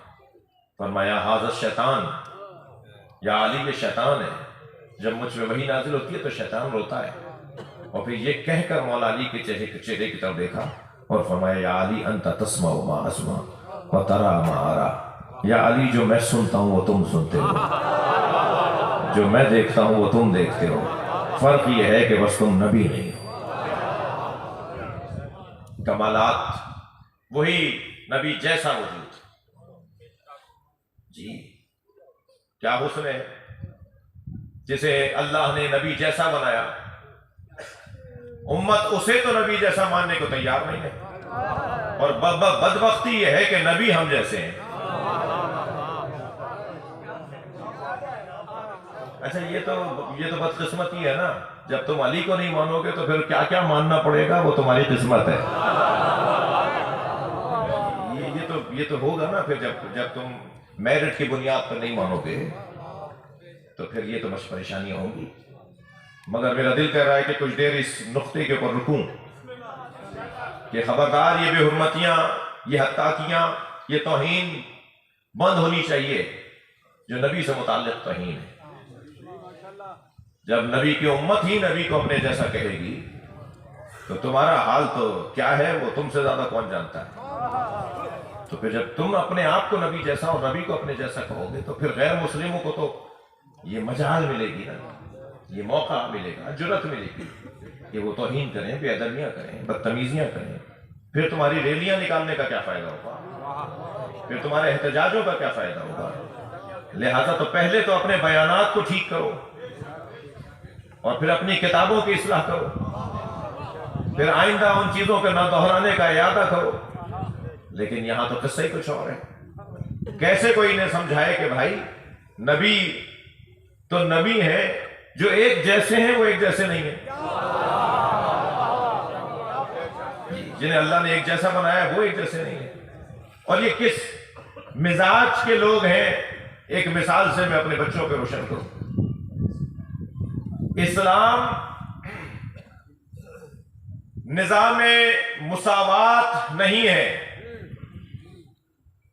فرمایا ھذا الشیطان، یا علی یہ شیطان ہے. جب مجھ میں وحی نازل ہوتی ہے تو شیطان روتا ہے. اور پھر یہ کہہ کر مولا علی کے چہرے کی طرف دیکھا اور فرمایا یا علی انت تسمع ما اسمع وترى ما ارى. یا علی جو میں سنتا ہوں وہ تم سنتے ہو، جو میں دیکھتا ہوں وہ تم دیکھتے ہو. فرق یہ ہے کہ بس تم نبی نہیں ہو. کمالات وہی نبی جیسا وجود. جی کیا حسن ہے جسے اللہ نے نبی جیسا بنایا. امت اسے تو نبی جیسا ماننے کو تیار نہیں ہے، اور بدبختی یہ ہے کہ نبی ہم جیسے ہیں. اچھا یہ تو بدقسمتی ہے نا. جب تم علی کو نہیں مانو گے تو پھر کیا کیا ماننا پڑے گا، وہ تمہاری قسمت ہے. یہ تو ہوگا نا پھر جب تم میرٹ کی بنیاد پر نہیں مانو گے تو پھر یہ تو بس پریشانیاں ہوں گی. مگر میرا دل کہہ رہا ہے کہ کچھ دیر اس نقطے کے اوپر رکوں کہ خبردار یہ بے حرمتیاں، یہ حتاکیاں، یہ توہین بند ہونی چاہیے جو نبی سے متعلق توہین ہے. جب نبی کی امت ہی نبی کو اپنے جیسا کہے گی تو تمہارا حال تو کیا ہے وہ تم سے زیادہ کون جانتا ہے. تو پھر جب تم اپنے آپ کو نبی جیسا اور نبی کو اپنے جیسا کہو گے تو پھر غیر مسلموں کو تو یہ مجال ملے گی نا، یہ موقع ملے گا، جرأت ملے گی کہ وہ توہین کریں، بے ادبیاں کریں، بدتمیزیاں کریں. پھر تمہاری ریلیاں نکالنے کا کیا فائدہ ہوگا، پھر تمہارے احتجاجوں کا کیا فائدہ ہوگا. لہذا تو پہلے تو اپنے بیانات کو ٹھیک کرو اور پھر اپنی کتابوں کی اصلاح کرو، پھر آئندہ ان چیزوں کے نہ دہرانے کا اعادہ کرو. لیکن یہاں تو قصہ ہی کچھ اور ہے. کیسے کوئی انہیں سمجھائے کہ بھائی نبی تو نبی ہیں، جو ایک جیسے ہیں وہ ایک جیسے نہیں ہیں. جنہیں اللہ نے ایک جیسا بنایا وہ ایک جیسے نہیں ہیں. اور یہ کس مزاج کے لوگ ہیں؟ ایک مثال سے میں اپنے بچوں پہ روشن کروں. اسلام نظام مساوات نہیں ہے،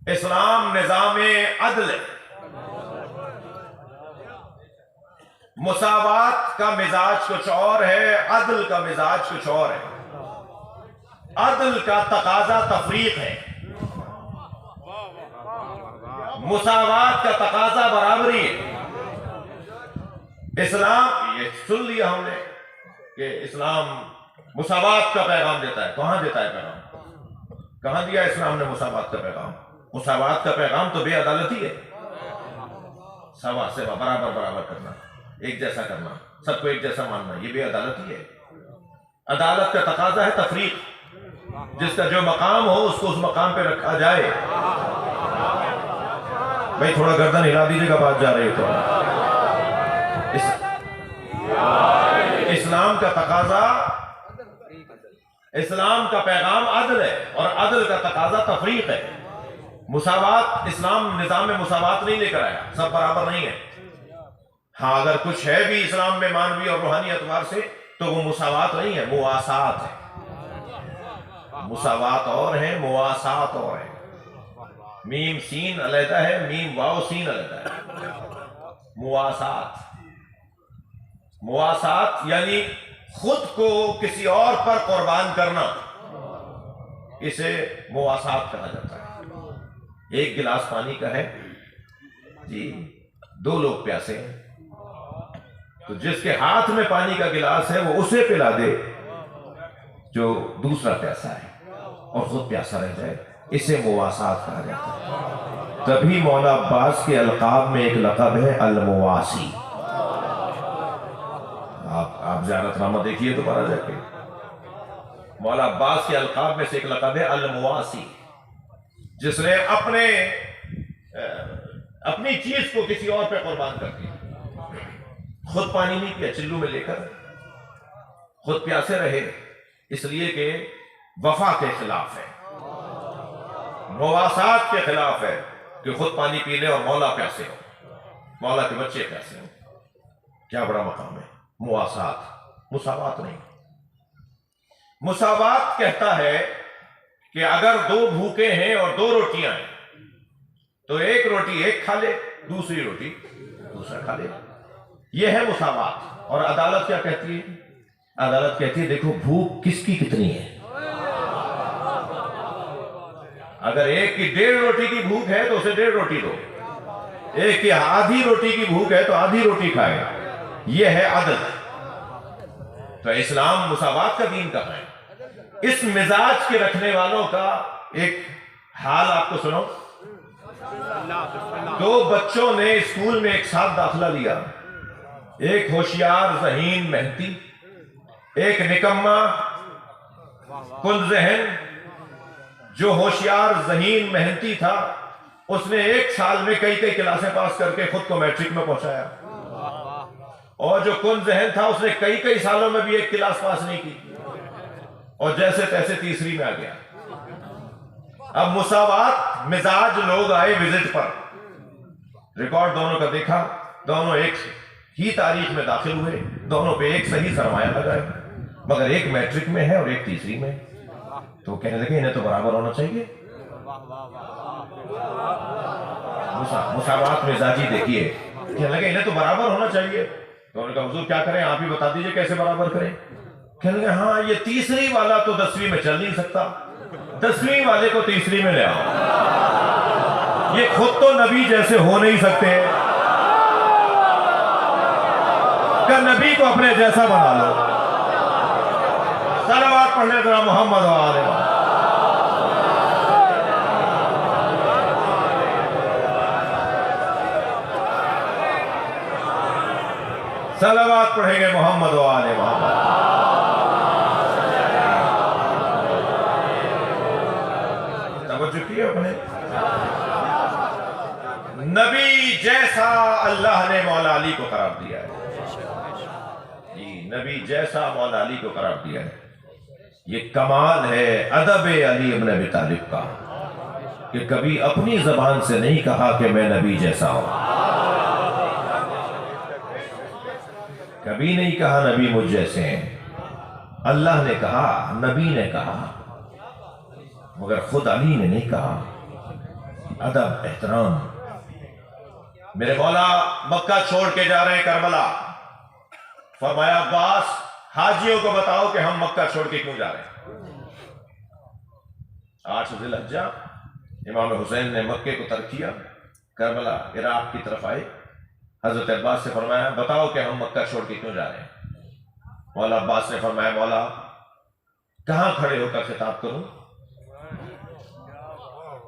اسلام نظام عدل ہے. مساوات کا مزاج کچھ اور ہے، عدل کا مزاج کچھ اور ہے. عدل کا تقاضا تفریق ہے، مساوات کا تقاضا برابری ہے. اسلام یہ سن لیا ہم نے کہ اسلام مساوات کا پیغام دیتا ہے. کہاں دیتا ہے پیغام؟ کہاں دیا اسلام نے مساوات کا پیغام؟ مساوات کا پیغام تو بے عدالتی ہے. سوا سوا، برابر برابر کرنا، ایک جیسا کرنا، سب کو ایک جیسا ماننا، یہ بے عدالتی ہے. عدالت کا تقاضا ہے تفریق. جس کا جو مقام ہو اس کو اس مقام پہ رکھا جائے. بھائی تھوڑا گردن ہلا دیجیے گا، بات جا رہی ہے. تو اسلام کا تقاضا، اسلام کا پیغام عدل ہے اور عدل کا تقاضا تفریق ہے. مساوات، اسلام نظام میں مساوات نہیں لے کر آیا، سب برابر نہیں ہے. ہاں اگر کچھ ہے بھی اسلام میں مانوی اور روحانی اعتبار سے تو وہ مساوات نہیں ہے، مواسات ہے. مساوات اور ہے، مواسات اور ہے. میم سین علیحدہ ہے، میم واو سین علیحدہ ہے. مواسات مواسات یعنی خود کو کسی اور پر قربان کرنا، اسے مواسات کہا جاتا ہے۔ ایک گلاس پانی کا ہے جی، 2 لوگ پیاسے ہیں، تو جس کے ہاتھ میں پانی کا گلاس ہے وہ اسے پلا دے جو دوسرا پیاسا ہے اور خود پیاسا رہ جائے، اسے مواسات کہا جاتا ہے۔ تبھی مولا عباس کے القاب میں ایک لقب ہے المواسی۔ آپ زیارت نامہ دیکھیے دوبارہ جا کے، مولا عباس کے القاب میں سے ایک لقب ہے المواسی، جس نے اپنی چیز کو کسی اور پہ قربان کر دیا، خود پانی نہیں پیا، چلو میں لے کر خود پیاسے رہے، اس لیے کہ وفا کے خلاف ہے، مواسات کے خلاف ہے کہ خود پانی پی لے اور مولا پیاسے ہو، مولا کے بچے پیاسے ہو۔ کیا بڑا مقام ہے مواسات، مساوات نہیں۔ مساوات کہتا ہے کہ اگر 2 بھوکے ہیں اور 2 روٹیاں ہیں تو ایک روٹی ایک کھا لے، دوسری روٹی دوسرا کھا لے، یہ ہے مساوات۔ اور عدالت کیا کہتی ہے؟ عدالت کہتی ہے دیکھو بھوک کس کی کتنی ہے، اگر ایک کی 1.5 روٹی کی بھوک ہے تو اسے 1.5 روٹی دو، ایک کی آدھی روٹی کی بھوک ہے تو آدھی روٹی کھائے، یہ ہے عدل۔ تو اسلام مساوات کا دین کہاں ہے؟ اس مزاج کے رکھنے والوں کا ایک حال آپ کو سنو۔ 2 بچوں نے اسکول میں ایک ساتھ داخلہ لیا، ایک ہوشیار ذہین محنتی، ایک نکما کن ذہن۔ جو ہوشیار ذہین محنتی تھا اس نے 1 سال میں کئی کلاسیں پاس کر کے خود کو میٹرک میں پہنچایا، اور جو کن ذہن تھا اس نے کئی سالوں میں بھی 1 کلاس پاس نہیں کی، اور جیسے تیسے تیسری میں آ گیا۔ اب مساوات مزاج لوگ آئے وزٹ پر، ریکارڈ دونوں کا دیکھا، دونوں ایک ہی تاریخ میں داخل ہوئے، دونوں پہ ایک صحیح سرمایہ لگائے، مگر ایک میٹرک میں ہے اور ایک تیسری میں، تو کہنے لگے انہیں تو برابر ہونا چاہیے۔ مساوات مزاجی دیکھیے، کہنے لگے انہیں تو برابر ہونا چاہیے۔ تو انہوں نے کہا حضور کیا کریں، آپ ہی بتا دیجئے کیسے برابر کریں۔ کہنے لگے ہاں یہ تیسری والا تو 10ویں میں چل نہیں سکتا، 10ویں والے کو تیسری میں لے آؤ، یہ خود تو نبی جیسے ہو نہیں سکتے، کہ نبی کو اپنے جیسا بنا لو۔ صلوات پڑھنے ذرا محمد و آل محمد۔ صلوات پڑھیں گے محمد و آل محمد۔ توجہ کیے اپنے نبی جیسا اللہ نے مولا علی کو قرار دیا ہے، جی نبی جیسا مولا علی کو قرار دیا ہے۔ یہ کمال ہے ادب علی ابن ابی طالب کا کہ کبھی اپنی زبان سے نہیں کہا کہ میں نبی جیسا ہوں، کبھی نہیں کہا نبی مجھ جیسے ہیں، اللہ نے کہا، نبی نے کہا، مگر خود علی نے نہیں کہا۔ ادب، احترام۔ میرے مولا مکہ چھوڑ کے جا رہے ہیں کربلا، فرمایا عباس حاجیوں کو بتاؤ کہ ہم مکہ چھوڑ کے کیوں جا رہے ہیں۔ 8 ذی الحجہ امام حسین نے مکے کو ترک کیا، کربلا عراق کی طرف آئے، حضرت عباس سے فرمایا بتاؤ کہ ہم مکہ چھوڑ کے کیوں جا رہے ہیں۔ مولا عباس نے فرمایا مولا کہاں کھڑے ہو کر خطاب کروں؟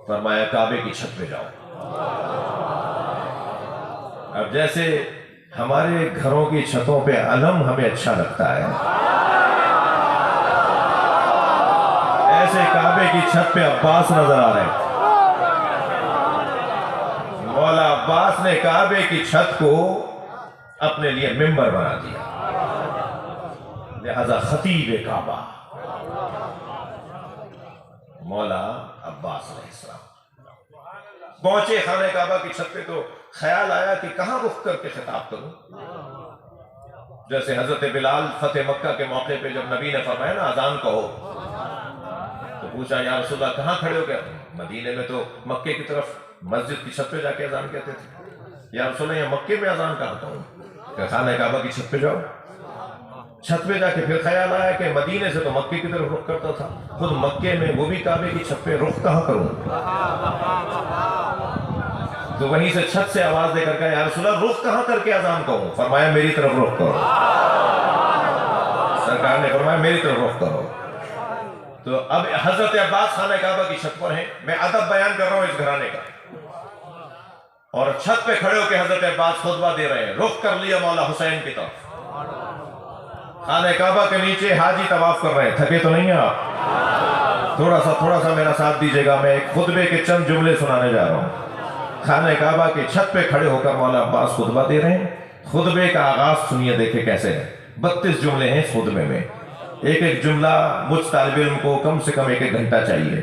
فرمایا کعبے کی چھت پہ جاؤ۔ اب جیسے ہمارے گھروں کی چھتوں پہ علم ہمیں اچھا لگتا ہے، ایسے کعبے کی چھت پہ عباس نظر آ رہے ہیں۔ مولا عباس نے کعبے کی چھت کو اپنے لیے ممبر بنا دیا، لہذا خطیب کعبہ مولا عباس علیہ السلام پہنچے خانہ کعبہ کی چھت پہ، تو خیال آیا کہ کہاں رخ کر کے خطاب کروں۔ جیسے حضرت بلال فتح مکہ کے موقع پہ جب نبی نے فرمایا نا اذان کہو، تو پوچھا یا رسول اللہ کہاں کھڑے ہو گئے؟ مدینے میں تو مکے کی طرف مسجد کی چھت پہ جا کے اذان کہتے تھے۔ یا رسول اللہ یہ مکے میں اذان کہتا ہوں کہ خانہ کعبہ کی چھت پہ جاؤ۔ چھت پہ جا کے پھر خیال آیا کہ مدینے سے تو مکے کی طرف رخ کرتا تھا، خود مکے میں وہ بھی کعبے کی چھت پہ رخ کہاں کروں؟ تو وہیں سے چھت سے آواز دے کر کہا یا رسول اللہ رخ کہاں کر کے اذان کہوں؟ فرمایا میری طرف رخ کرو۔ سرکار نے فرمایا میری طرف رخ کرو۔ تو اب حضرت عباس خانہ کعبہ کی چھت پر ہیں، میں ادب بیان کر رہا ہوں اس گھرانے کا، اور چھت پہ کھڑے ہو کے حضرت عباس خطبہ دے رہے ہیں، رخ کر لیا مولا حسین کی طرف۔ خانہ کعبہ کے نیچے حاجی طواف کر رہے ہیں، تھکے تو نہیں ہیں آپ؟ تھوڑا سا میرا ساتھ دیجیے گا، میں ایک خطبے کے چند جملے سنانے جا رہا ہوں۔ خانہ کعبہ کی چھت پہ کھڑے ہو کر مولا عباس خطبہ دے رہے ہیں۔ خطبے کا آغاز سنیے، دیکھیں کیسے ہے۔ 32 جملے ہیں اس خطبے میں، ایک ایک جملہ مجھ طالب علم کو کم سے کم ایک گھنٹہ چاہیے،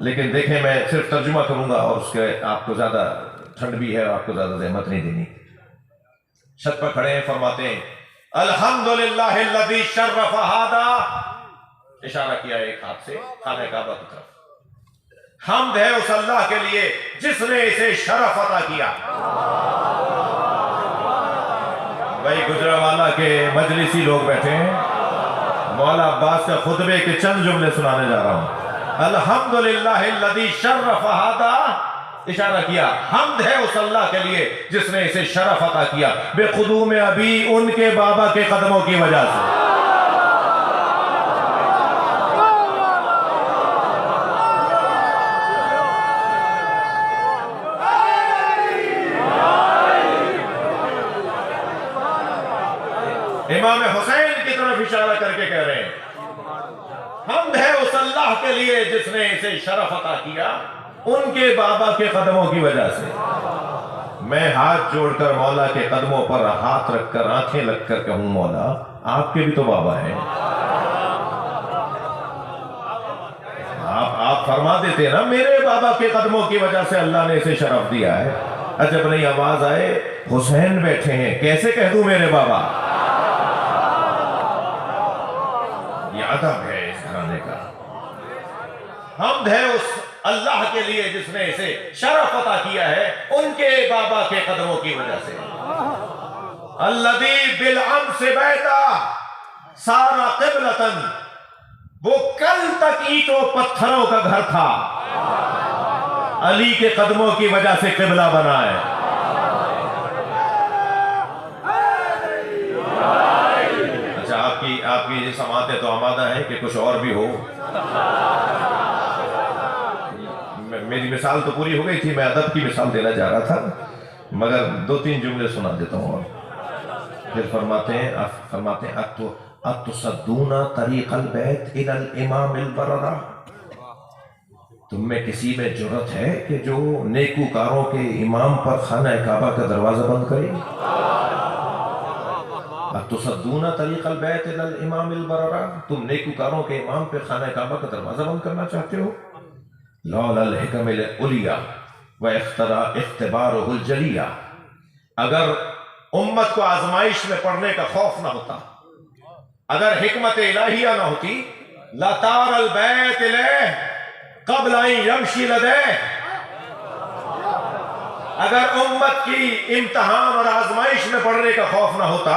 لیکن دیکھیں میں صرف ترجمہ کروں گا، اور اس کے آپ کو زیادہ ٹھنڈ بھی ہے اور آپ کو زیادہ زحمت نہیں دینی۔ چھت پر کھڑے ہیں، فرماتے ہیں الحمدللہ الذی شرف ھذا، اشارہ کیا ایک ہاتھ سے خانہ کعبہ کی طرف، حمد ہے اس اللہ کے لیے جس نے اسے شرف عطا کیا۔ بھائی گجرانوالہ کے مجلسی لوگ بیٹھے ہیں، مولا عباس کا خطبے کے چند جملے سنانے جا رہا ہوں۔ الحمدللہ الذی شرف ھذا، اشارہ کیا حمد ہے اس اللہ کے لیے جس نے اسے شرف عطا کیا، بے قدوم ابی، ان کے بابا کے قدموں کی وجہ سے۔ امام حسین کی طرف اشارہ کر کے کہہ رہے ہیں حمد ہے اس اللہ کے لیے جس نے اسے شرف عطا کیا ان کے بابا کے قدموں کی وجہ سے۔ میں ہاتھ جوڑ کر مولا کے قدموں پر ہاتھ رکھ کر آنکھیں لگ کر کہوں مولا آپ کے بھی تو بابا ہیں، آپ فرما دیتے نا میرے بابا کے قدموں کی وجہ سے اللہ نے اسے شرف دیا ہے۔ عجب نہیں آواز آئے حسین بیٹھے ہیں، کیسے کہہ دوں میرے بابا؟ یہ ادب ہے اس گھرانے کا۔ حمد ہے اس اللہ کے لیے جس نے اسے شرف عطا کیا ہے ان کے بابا کے قدموں کی وجہ سے۔ الذی بالامس بیتا سارا قبلتن، وہ کل تک اینٹوں پتھروں کا گھر تھا، علی کے قدموں کی وجہ سے قبلہ بنا ہے۔ اچھا آپ کی سماعتیں تو آمادہ ہیں کہ کچھ اور بھی ہو؟ میری مثال تو پوری ہو گئی تھی، میں ادب کی مثال دینا چاہ رہا تھا، مگر 2-3 جملے سنا دیتا ہوں اور پھر فرماتے ہیں اَتُصَدُّونَ طَرِيقَ الْبَيْتِ إِلَى الْإِمَامِ الْبَرَرَةِ، تم میں کسی میں جرأت ہے کہ جو نیکوکاروں کے امام پر خانہ کعبہ کا دروازہ بند کرے؟ اَتُصَدُّونَ طَرِيقَ الْبَيْتِ إِلَى الْإِمَامِ الْبَرَرَةِ، تم نیکوکاروں کے امام پہ خانہ کعبہ کا دروازہ بند کرنا چاہتے ہو؟ لولا الحکم العلیٰ واختبارہ الجلیٰ، اگر امت کو آزمائش میں پڑنے کا خوف نہ ہوتا، اگر حکمت الہیہ نہ ہوتی، لطار البیت الیہ قبل ان یمشی لدیہ، اگر امت کی امتحان اور آزمائش میں پڑنے کا خوف نہ ہوتا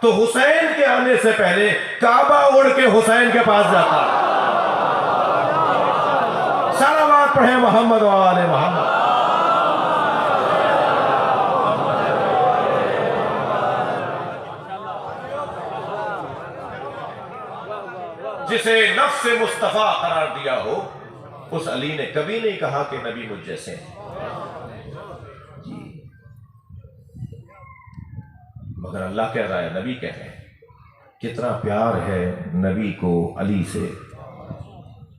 تو حسین کے آنے سے پہلے کعبہ اڑ کے حسین کے پاس جاتا۔ صلوات پڑھیں محمد و آل محمد۔ جسے نفس مصطفیٰ قرار دیا ہو اس علی نے کبھی نہیں کہا کہ نبی مجھ جیسے ہیں جی، مگر اللہ کہہ رہا ہے، نبی کہہ رہے ہیں۔ کتنا پیار ہے نبی کو علی سے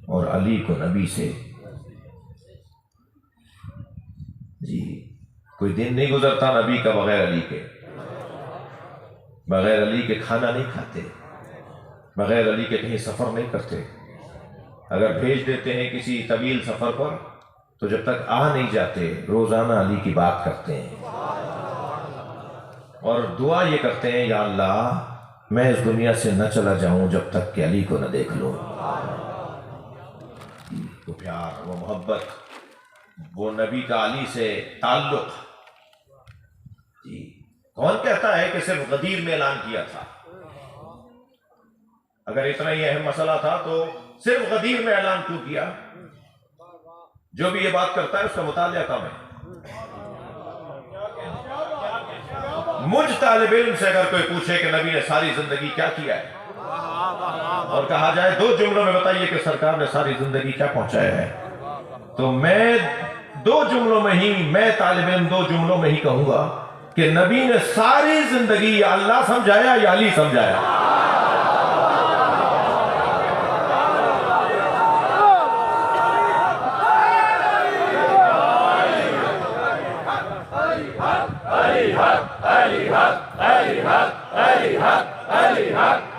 اور علی کو نبی سے جی، کوئی دن نہیں گزرتا نبی کا بغیر علی کے، بغیر علی کے کھانا نہیں کھاتے، بغیر علی کے کہیں سفر نہیں کرتے، اگر بھیج دیتے ہیں کسی طویل سفر پر تو جب تک آ نہیں جاتے روزانہ علی کی بات کرتے ہیں اور دعا یہ کرتے ہیں یا اللہ میں اس دنیا سے نہ چلا جاؤں جب تک کہ علی کو نہ دیکھ لوں۔ وہ پیار، وہ محبت، وہ نبی کا علی سے تعلق جی، کون کہتا ہے کہ صرف غدیر میں اعلان کیا تھا؟ اگر اتنا ہی اہم مسئلہ تھا تو صرف غدیر میں اعلان کیوں کیا؟ جو بھی یہ بات کرتا ہے اس کا مطالعہ کم ہے۔ مجھ طالب علم سے اگر کوئی پوچھے کہ نبی نے ساری زندگی کیا کیا ہے اور کہا جائے 2 جملوں میں بتائیے کہ سرکار نے ساری زندگی کیا پہنچایا ہے، تو میں 2 جملوں میں ہی، میں طالب علم 2 جملوں میں ہی کہوں گا کہ نبی نے ساری زندگی یا اللہ سمجھایا یا علی سمجھایا۔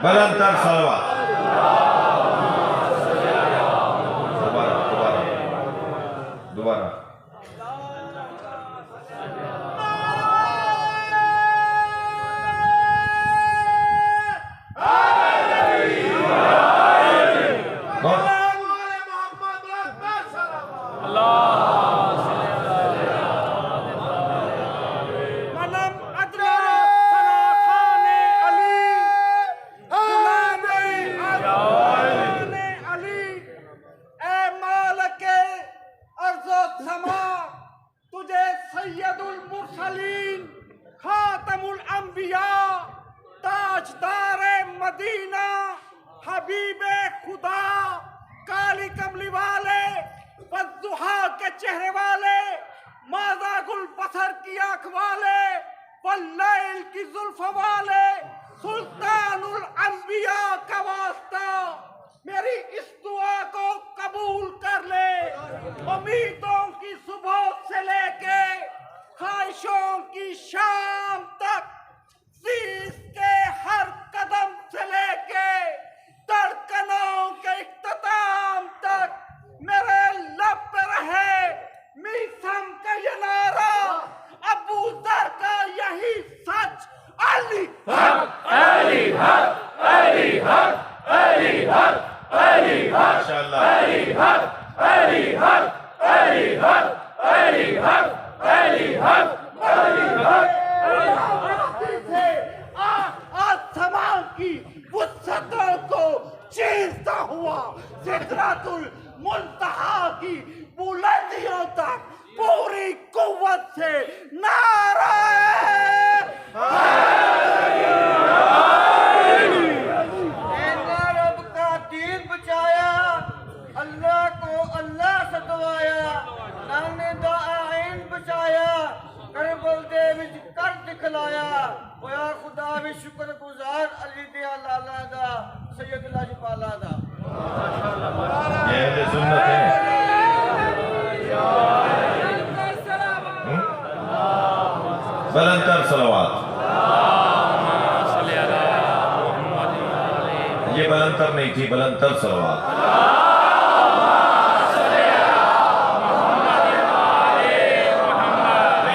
بلند تر صلوات۔ دوبارہ خاتم الانبیاء، تاجدار مدینہ، حبیب خدا، کالی کملی والے، والضحا کے چہرے والے، ماذا گل بصر کی آنکھ والے، واللیل کی زلف والے، سلطان الانبیاء کا واسطہ میری اس دعا کو قبول کر لے۔ امیدوں کی صبح سے لے کے خواہشوں کی شام تک، زیس کے ہر قدم سے لے کے دھڑکنوں کے اختتام تک میرے لب پہ رہے میثم کا یہ نعرہ، ابو ذر کا یہی سچ، علی حق، علی حق، علی حق، علی حق، علی حق، علی حق، علی حق، علی حق، علی حق، علی حق، علی حق۔ آسمان کی وسعتوں کو چیرتا ہوا سدرۃ المنتہا کی بلندیوں تک پوری قوت سے نعرہ رب کا دین بچایا، اللہ کو اللہ سے دعایا، نانے دا آئین بچایا، کربل دے وچ کر دکھلایا، ہویا خدا بھی شکر گزار علی دیا لالا دا، سید لاجپالا دا۔ یہ اہل سنت ہے۔ بلند تر صلوات۔ یہ بلند تر نہیں تھی، بلند تر صلوات۔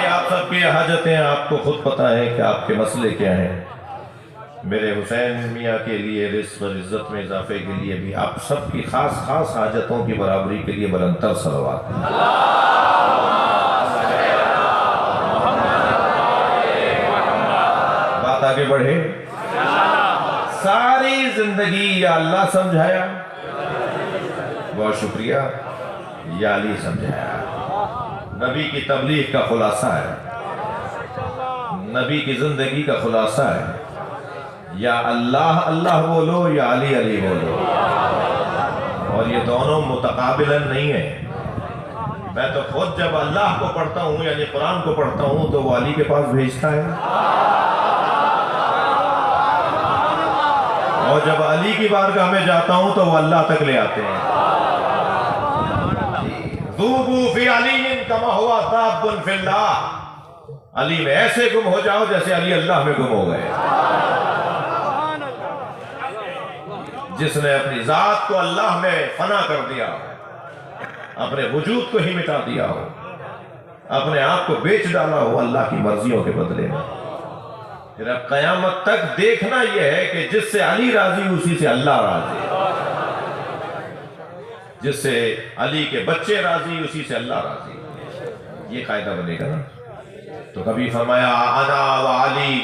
آپ سب کی حاجتیں آپ کو خود پتہ ہے کہ آپ کے مسئلے کیا ہیں۔ میرے حسین میاں کے لیے رزق اور عزت میں اضافے کے لیے بھی آپ سب کی خاص خاص حاجتوں کی برابری کے لیے بلند تر صلوات۔ بات آگے بڑھے۔ ساری زندگی یا اللہ سمجھایا، بہت شکریہ، یا علی سمجھایا۔ نبی کی تبلیغ کا خلاصہ ہے، نبی کی زندگی کا خلاصہ ہے، یا اللہ اللہ بولو یا علی علی بولو، اور یہ دونوں متقابلاً نہیں ہیں۔ میں تو خود جب اللہ کو پڑھتا ہوں یعنی قرآن کو پڑھتا ہوں تو وہ علی کے پاس بھیجتا ہے، اور جب علی کی بارگاہ میں جاتا ہوں تو وہ اللہ تک لے آتے ہیں۔ ذوبوا فی علی کما ہوا ذاب فی اللہ، علی میں ایسے گم ہو جاؤ جیسے علی اللہ میں گم ہو گئے۔ جس نے اپنی ذات کو اللہ میں فنا کر دیا ہو، اپنے وجود کو ہی مٹا دیا ہو، اپنے آپ کو بیچ ڈالا ہو اللہ کی مرضیوں کے بدلے میں، پھر اب قیامت تک دیکھنا یہ ہے کہ جس سے علی راضی اسی سے اللہ راضی، جس سے علی کے بچے راضی اسی سے اللہ راضی، یہ قاعدہ بنے گا نا۔ تو کبھی فرمایا انا و علی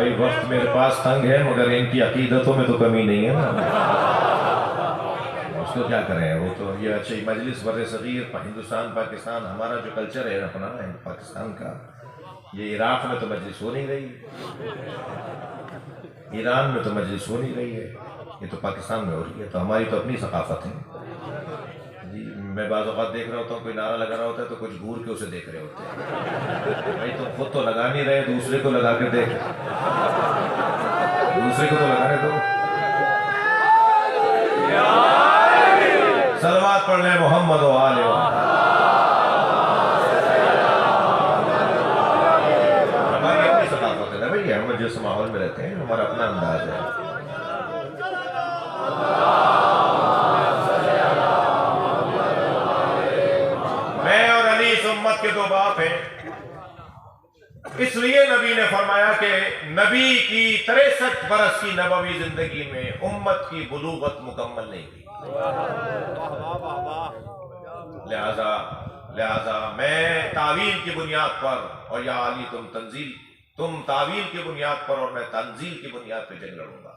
بھائی وقت میرے پاس تنگ ہے، مگر ان کی عقیدتوں میں تو کمی نہیں ہے نا، اس کو کیا کریں؟ وہ تو یہ اچھا مجلس بر صغیر ہندوستان پاکستان ہمارا جو کلچر ہے اپنا پاکستان کا، یہ عراق میں تو مجلس ہو نہیں رہی، ایران میں تو مجلس ہو نہیں رہی ہے، یہ تو پاکستان میں ہو رہی ہے، تو ہماری تو اپنی ثقافت ہے جی۔ میں بعض اوقات دیکھ رہا ہوتا ہوں کوئی نعرہ لگا رہا ہوتا ہے تو کچھ گور کے اسے دیکھ رہے ہوتے ہیں، بھائی تم خود تو لگا نہیں رہے، دوسرے کو لگا کے دیکھ، دوسرے کو تو لگانے دو۔ صلوات پڑھ لیں محمد و آل محمد۔ ہماری اپنی ثقافت ہے نا بھائی، ہم جس ماحول میں رہتے ہیں ہمارا اپنا انداز ہے۔ میں اور علی اس امت کے دو باپ ہیں، اس لیے نبی نے فرمایا کہ نبی کی 63 برس کی نبوی زندگی میں امت کی بلوغت مکمل نہیں کی، لہذا میں تعویل کی بنیاد پر، اور یا علی تم تعویل کی بنیاد پر اور میں تنزیل کی بنیاد پہ جنگ لڑوں گا۔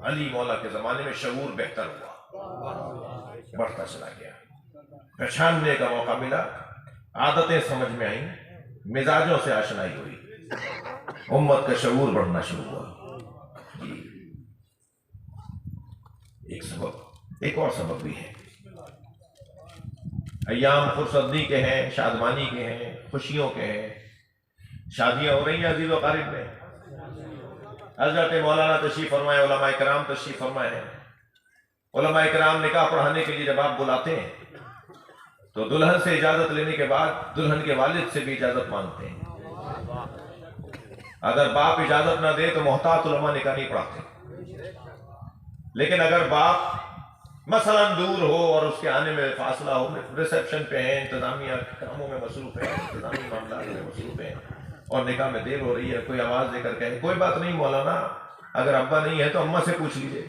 علی مولا کے زمانے میں شعور بہتر ہوا، بڑھتا چلا گیا، پہچاننے کا موقع ملا، عادتیں سمجھ میں آئیں، مزاجوں سے آشنائی ہوئی، امت کا شعور بڑھنا شروع ہوا جی۔ ایک اور سبب بھی ہے، ایام خرسندی کے ہیں، شادمانی کے ہیں، خوشیوں کے ہیں، شادیاں ہو رہی ہیں عزیز و قارب میں، حضرت مولانا تشریف فرمائے، علماء کرام تشریف فرمائے ہیں، علماء کرام نکاح پڑھانے کے لیے جب آپ بلاتے ہیں تو دلہن سے اجازت لینے کے بعد دلہن کے والد سے بھی اجازت مانگتے ہیں، اگر باپ اجازت نہ دے تو محتاط علماء نکاح نہیں پڑھاتے، لیکن اگر باپ مثلا دور ہو اور اس کے آنے میں فاصلہ ہو، ریسیپشن پہ ہیں، انتظامیہ کاموں میں مصروف ہیں، انتظامی معاملات میں مصروف ہیں اور نکاح میں دیر ہو رہی ہے، کوئی آواز دے کر کہے کوئی بات نہیں مولانا، اگر ابا نہیں ہے تو اماں سے پوچھ لیجئے،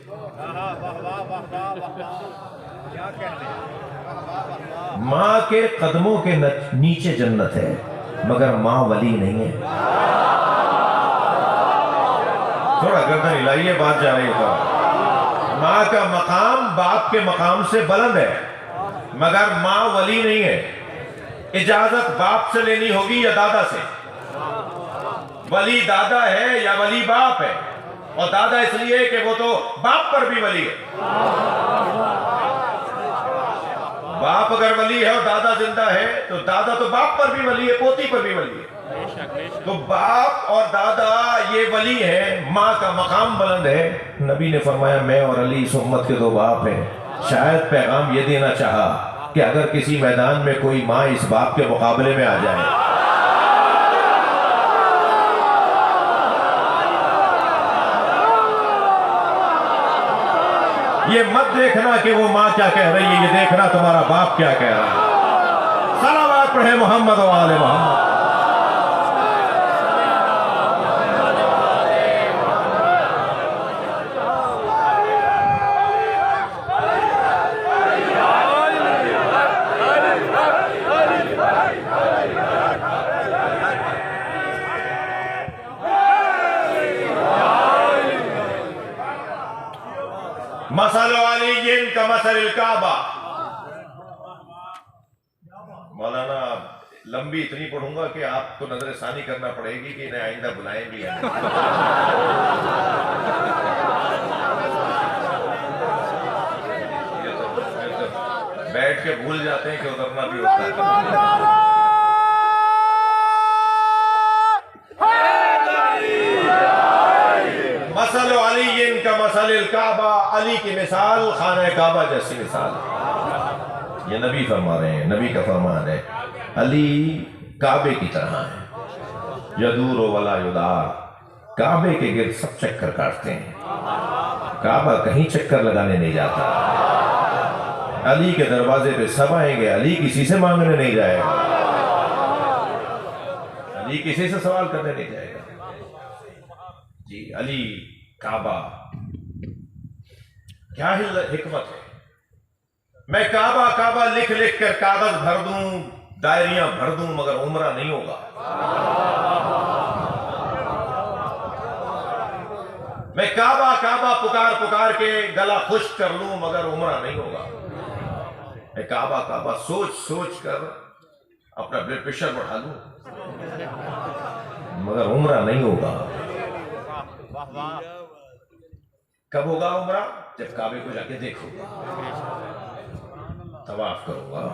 ماں کے قدموں کے نیچے جنت ہے مگر ماں ولی نہیں ہے۔ تھوڑا گردن ہلائیے، بات جا رہی ہے تو ماں کا مقام باپ کے مقام سے بلند ہے مگر ماں ولی نہیں ہے، اجازت باپ سے لینی ہوگی یا دادا سے، ولی دادا ہے یا ولی باپ ہے، اور دادا اس لیے کہ وہ تو باپ پر بھی ولی ہے، باپ اگر ولی ہے اور دادا زندہ ہے تو دادا تو باپ پر بھی ولی ہے، پوتی پر بھی ولی ہے، تو باپ اور دادا یہ ولی ہے، ماں کا مقام بلند ہے۔ نبی نے فرمایا میں اور علی اس امت کے دو باپ ہیں، شاید پیغام یہ دینا چاہا کہ اگر کسی میدان میں کوئی ماں اس باپ کے مقابلے میں آ جائے، یہ مت دیکھنا کہ وہ ماں کیا کہہ رہی ہے، یہ دیکھنا تمہارا باپ کیا کہہ رہا ہے۔ صلوات پڑھیں محمد و آل محمد۔ مثل علی کمثل الکعبہ۔ مولانا لمبی اتنی پڑھوں گا کہ آپ کو نظر ثانی کرنا پڑے گی کہ انہیں آئندہ بلائیں بھی ہیں۔ بیٹھ کے بھول جاتے ہیں کہ اترنا بھی ہوتا ہے۔ مثل علی کا مثل الکعبہ، علی کی مثال خانہ کعبہ جیسی مثال ہے۔ یہ نبی فرما رہے ہیں، نبی کا فرمان ہے، علی کعبے کی طرح ہے، یدور ولا یدار، کعبے کے گرد سب چکر کاٹتے ہیں، کعبہ کہیں چکر لگانے نہیں جاتا، علی کے دروازے پہ سب آئیں گے، علی کسی سے مانگنے نہیں جائے گا، علی کسی سے سوال کرنے نہیں جائے گا جی۔ علی کعبہ، کیا حکمت ہے، میں کعبہ کعبہ لکھ لکھ کر کاغذ بھر دوں، دائریاں بھر دوں، مگر عمرہ نہیں ہوگا۔ کعبہ کعبہ پکار پکار کے گلا خشک کر لوں مگر عمرہ نہیں ہوگا. میں کعبہ کعبہ سوچ سوچ کر اپنا بلڈ پریشر بڑھا لوں مگر عمرہ نہیں ہوگا. کب ہوگا عمرہ؟ جب کعبے کو جا کے دیکھوں گا، طواف کروں گا،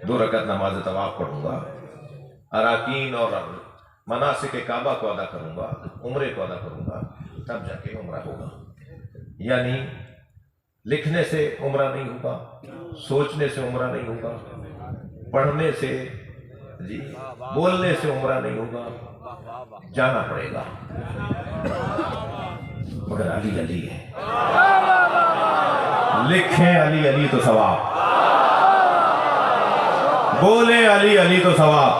2 رکعت نماز طواف پڑھوں گا، اراکین اور مناسک کعبہ کو ادا کروں گا، عمرے کو ادا کروں گا، تب جا کے عمرہ ہوگا. یعنی لکھنے سے عمرہ نہیں ہوگا، سوچنے سے عمرہ نہیں ہوگا، پڑھنے سے بولنے سے عمرہ نہیں ہوگا، جانا پڑے گا. مگر علی علی ہے. لکھیں علی علی تو ثواب، بولیں علی علی تو ثواب،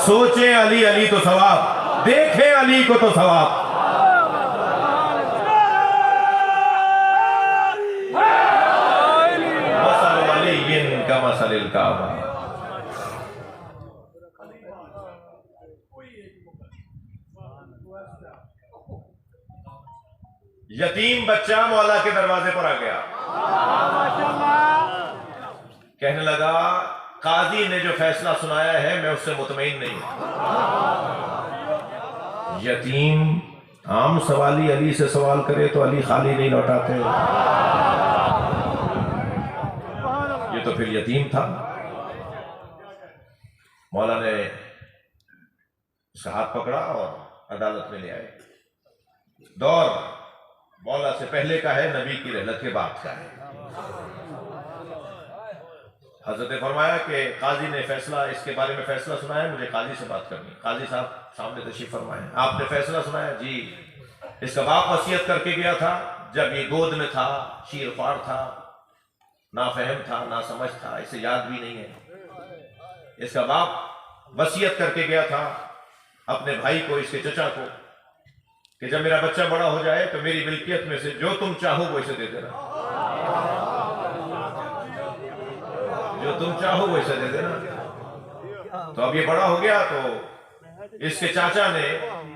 سوچیں علی علی تو ثواب، دیکھیں علی کو تو ثواب. مثل علی کمثل الکعبہ. یتیم بچہ مولا کے دروازے پر آ گیا، کہنے لگا قاضی نے جو فیصلہ سنایا ہے میں اس سے مطمئن نہیں ہوں. یتیم عام سوالی علی سے سوال کرے تو علی خالی نہیں لوٹاتے. یہ تو پھر یتیم تھا. مولا نے اس کا ہاتھ پکڑا اور عدالت میں لے آئے. دور مولا سے پہلے کا ہے، نبی کی رحلت کے بعد کا ہے. حضرت نے فرمایا کہ قاضی نے فیصلہ اس کے بارے میں فیصلہ سنایا، مجھے قاضی سے بات کرنی. قاضی صاحب سامنے تشریف فرمائیں. آپ نے فیصلہ سنایا؟ جی. اس کا باپ وصیت کر کے گیا تھا جب یہ گود میں تھا، شیر خوار تھا، نافہم تھا، ناسمجھ تھا، اسے یاد بھی نہیں ہے. اس کا باپ وصیت کر کے گیا تھا اپنے بھائی کو، اس کے چچا کو، کہ جب میرا بچہ بڑا ہو جائے تو میری ملکیت میں سے جو تم چاہو وہ اسے دے دینا، جو تم چاہو وہ اسے دے دینا. تو اب یہ بڑا ہو گیا تو اس کے چاچا نے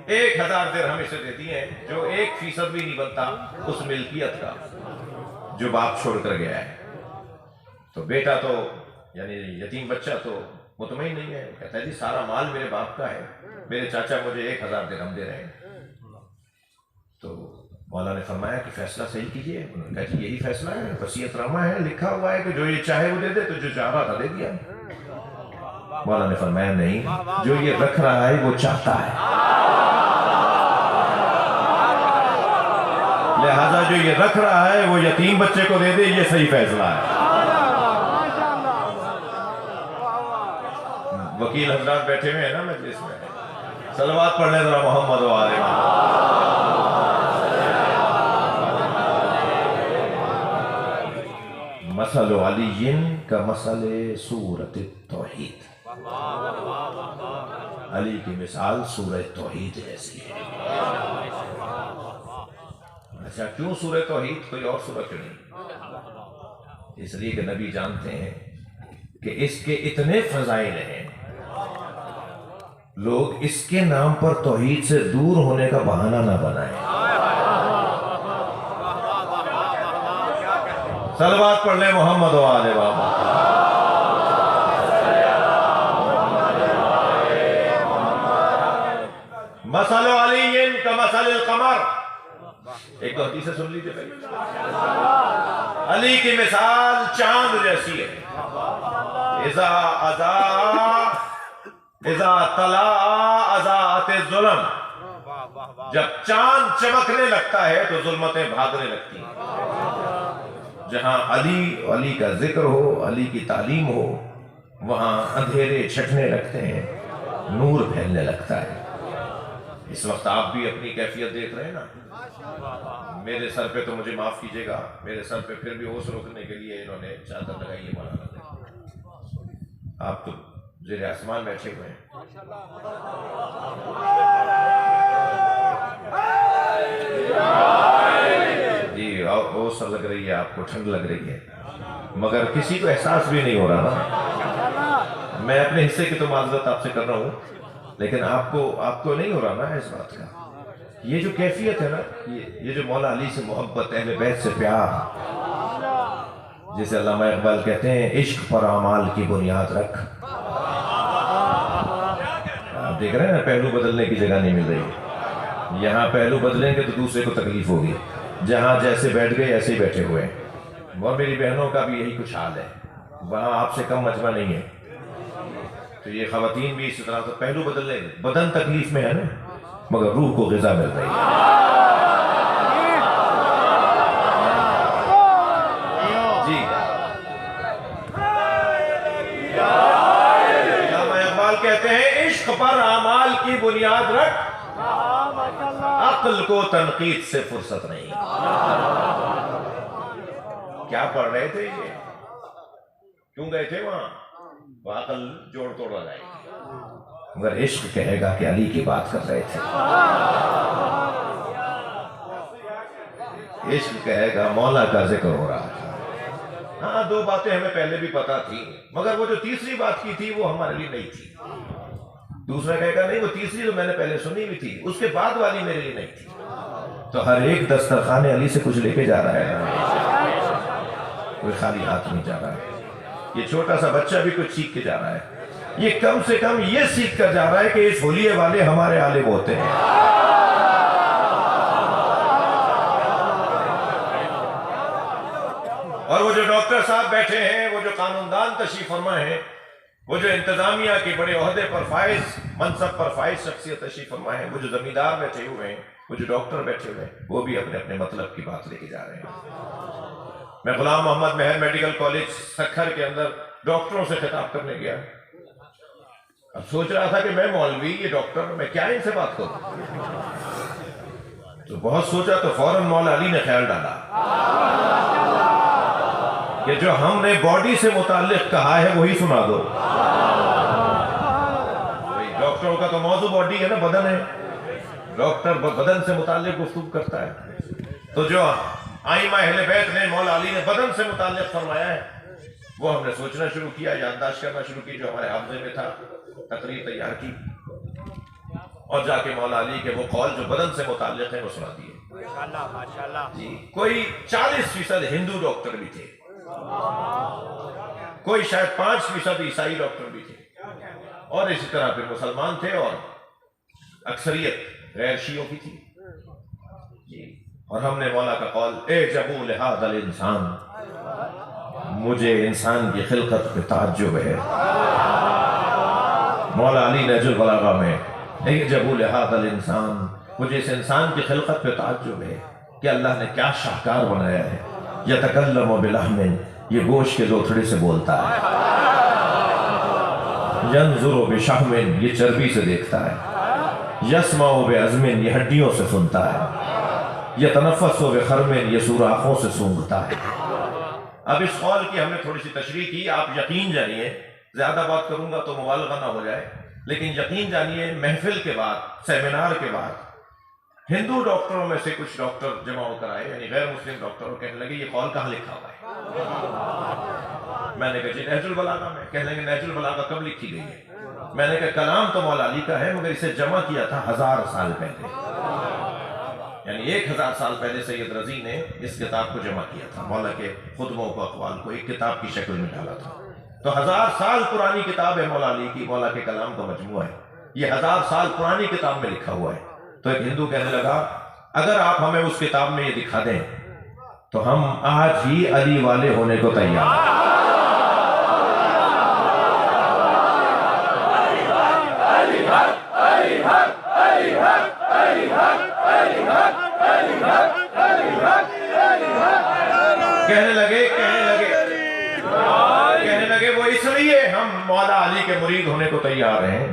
1000 درہم اسے دے دیے ہیں، جو 1% بھی نہیں بنتا اس ملکیت کا جو باپ چھوڑ کر گیا ہے. تو بیٹا تو یعنی یتیم بچہ تو مطمئن نہیں ہے، کہتا ہے جی سارا مال میرے باپ کا ہے، میرے چاچا مجھے 1000 درہم دے رہے ہیں. تو مولا نے فرمایا کہ فیصلہ صحیح کیجئے. انہوں نے کہا جی یہی فیصلہ ہے، وصیت نامہ ہے، لکھا ہوا ہے کہ جو یہ چاہے وہ دے دے. تو جو چاہ رہا تھا دے دیا. مولا نے فرمایا نہیں، جو یہ رکھ رہا ہے وہ چاہتا ہے، لہذا جو یہ رکھ رہا ہے وہ یتیم بچے کو دے دے، یہ صحیح فیصلہ ہے. وکیل حضرات بیٹھے ہوئے ہیں نا مجلس میں، صلوات پڑھ لیں ذرا محمد و آل محمد. مثل علی کمثل سورۃ التوحید. علی کی مثال سورہ توحید جیسی ہے. اچھا کیوں سورہ توحید، کوئی اور سورہ کیوں نہیں؟ اس لیے کہ نبی جانتے ہیں کہ اس کے اتنے فضائل ہیں، لوگ اس کے نام پر توحید سے دور ہونے کا بہانہ نہ بنائیں. صلوات پڑھ لیں محمد و آل محمد. مثل علی کمثل القمر. ایک تو حدیث سن لیجیے پہلے. علی کی مثال چاند جیسی ہے. اذا طلع اضاءت الظلم. جب چاند چمکنے لگتا ہے تو ظلمتیں بھاگنے لگتی ہیں. جہاں علی کا ذکر ہو، علی کی تعلیم ہو، وہاں اندھیرے چھٹنے لگتے ہیں، نور پھیلنے لگتا ہے. اس وقت آپ بھی اپنی کیفیت دیکھ رہے ہیں نا. میرے سر پہ تو مجھے معاف کیجیے گا، میرے سر پہ پھر بھی ہوش روکنے کے لیے انہوں نے چادر لگائی ہے. مولانا آپ تو زیر آسمان بیٹھے ہوئے ہیں. جی اوس لگ رہی ہے، آپ کو ٹھنڈ لگ رہی ہے، مگر کسی کو احساس بھی نہیں ہو رہا نا. میں اپنے حصے کی تو معذرت آپ سے کر رہا ہوں، لیکن آپ کو نہیں ہو رہا نا اس بات کا. یہ جو کیفیت ہے نا، یہ جو مولا علی سے محبت، اہل بیت سے پیار، جسے علامہ اقبال کہتے ہیں عشق پر اعمال کی بنیاد رکھ. آپ دیکھ رہے ہیں نا، پہلو بدلنے کی جگہ نہیں مل رہی. یہاں پہلو بدلیں گے تو دوسرے کو تکلیف ہوگی. جہاں جیسے بیٹھ گئے ایسے ہی بیٹھے ہوئے ہیں. اور میری بہنوں کا بھی یہی کچھ حال ہے، وہاں آپ سے کم مجمع نہیں ہے. تو یہ خواتین بھی اسی طرح سے پہلو بدل لیں. بدن تکلیف میں ہے نا، مگر روح کو غذا مل رہی ہے. جی علامہ اقبال کہتے ہیں عشق پر اعمال کی بنیاد رکھ، عقل کو تنقید سے فرصت نہیں. کیا پڑھ رہے تھے یہ؟ کیوں گئے تھے وہاں؟ وہ عقل جوڑ توڑ ہو جائے گی. مگر عشق کہے گا کہ علی کی بات کر رہے تھے. عشق کہے گا مولا کا ذکر ہو رہا تھا. ہاں 2 باتیں ہمیں پہلے بھی پتا تھی، مگر وہ جو تیسری بات کی تھی وہ ہمارے لیے نہیں تھی. دوسرا کہے گا نہیں، وہ تیسری تو میں نے پہلے سنی بھی تھی، اس کے بعد والی میرے لیے نہیں تھی. تو ہر ایک دسترخوان علی سے کچھ لے کے جا رہا ہے، کوئی خالی ہاتھ نہیں جا رہا ہے. یہ چھوٹا سا بچہ بھی کچھ سیکھ کے جا رہا ہے. یہ کم سے کم یہ سیکھ کر جا رہا ہے کہ اس ہولیے والے ہمارے عالم ہوتے ہیں. اور وہ جو ڈاکٹر صاحب بیٹھے ہیں، وہ جو قانوندان تشریف فرما ہیں، وہ جو انتظامیہ کے بڑے عہدے پر فائز، منصب پر فائز شخصیت تشریف فرما ہیں، وہ جو زمیندار بیٹھے ہوئے ہیں، وہ جو ڈاکٹر بیٹھے ہوئے ہیں، وہ بھی اپنے اپنے مطلب کی بات لے کے جا رہے ہیں. میں غلام محمد مہر میڈیکل کالج سکھر کے اندر ڈاکٹروں سے خطاب کرنے گیا. اب سوچ رہا تھا کہ میں مولوی، یہ ڈاکٹر، میں کیا ان سے بات کروں. تو بہت سوچا تو فوراً مولا علی نے خیال ڈالا کہ جو ہم نے باڈی سے متعلق کہا ہے وہی سنا دو. ڈاکٹروں کا تو موضوع باڈی ہے نا، بدن ہے. ڈاکٹر بدن سے متعلق گفتگو کرتا ہے. تو جو آئمہ اہل بیت نے مولا علی نے بدن سے متعلق فرمایا ہے وہ ہم نے سوچنا شروع کیا، یادداشت کرنا شروع کی، جو ہمارے حافظے میں تھا. تقریر تیار کی اور جا کے مولا علی کے وہ قول جو بدن سے متعلق ہیں وہ سنا دیے. جی کوئی 40% ہندو ڈاکٹر بھی تھے، کوئی شاید 5% عیسائی ڈاکٹر بھی تھے، اور اسی طرح پھر مسلمان تھے، اور اکثریت غیر شیعوں کی تھی. جی اور ہم نے مولا کا قول اعجبوا لہذا الانسان، مجھے انسان کی خلقت پہ تعجب ہے. مولا علی نہج البلاغہ میں اعجبوا لہذا الانسان، مجھے اس انسان کی خلقت پہ تعجب ہے کہ اللہ نے کیا شاہکار بنایا ہے. یتکلم بلحم، یہ گوشت کے لوتھڑے سے بولتا ہے. ینظر بشحم، یہ چربی سے دیکھتا ہے. یسمع بعظم، یہ ہڈیوں سے سنتا ہے. یتنفس بخرم، یہ سوراخوں سے سونگھتا ہے. اب اس قول کی ہم نے تھوڑی سی تشریح کی. آپ یقین جانیے، زیادہ بات کروں گا تو مبالغہ نہ ہو جائے، لیکن یقین جانیے محفل کے بعد، سیمینار کے بعد ہندو ڈاکٹروں میں سے کچھ ڈاکٹر جمع ہو کر آئے، یعنی غیر مسلم ڈاکٹر، اور کہنے لگے یہ قول کہاں لکھا ہوا ہے؟ میں نے کہا جی نہج البلاغہ میں. کہنے لگے نہج البلاغہ کب لکھی گئی ہے؟ میں نے کہا کلام تو مولا علی کا ہے، مگر اسے جمع کیا تھا 1000 سال پہلے، یعنی 1000 سال پہلے سید رضی نے اس کتاب کو جمع کیا تھا. مولا کے خطبوں کو، اقوال کو ایک کتاب کی شکل میں ڈالا تھا. تو 1000 سال پرانی کتاب ہے مولا علی کی، مولا کے کلام کا مجموعہ ہے. یہ 1000 سال پرانی کتاب میں لکھا ہوا ہے. تو ایک ہندو کہنے لگا اگر آپ ہمیں اس کتاب میں یہ دکھا دیں تو ہم آج ہی علی والے ہونے کو تیار ہیں. کہنے لگے وہ اس لیے ہم مولا علی کے مرید ہونے کو تیار ہیں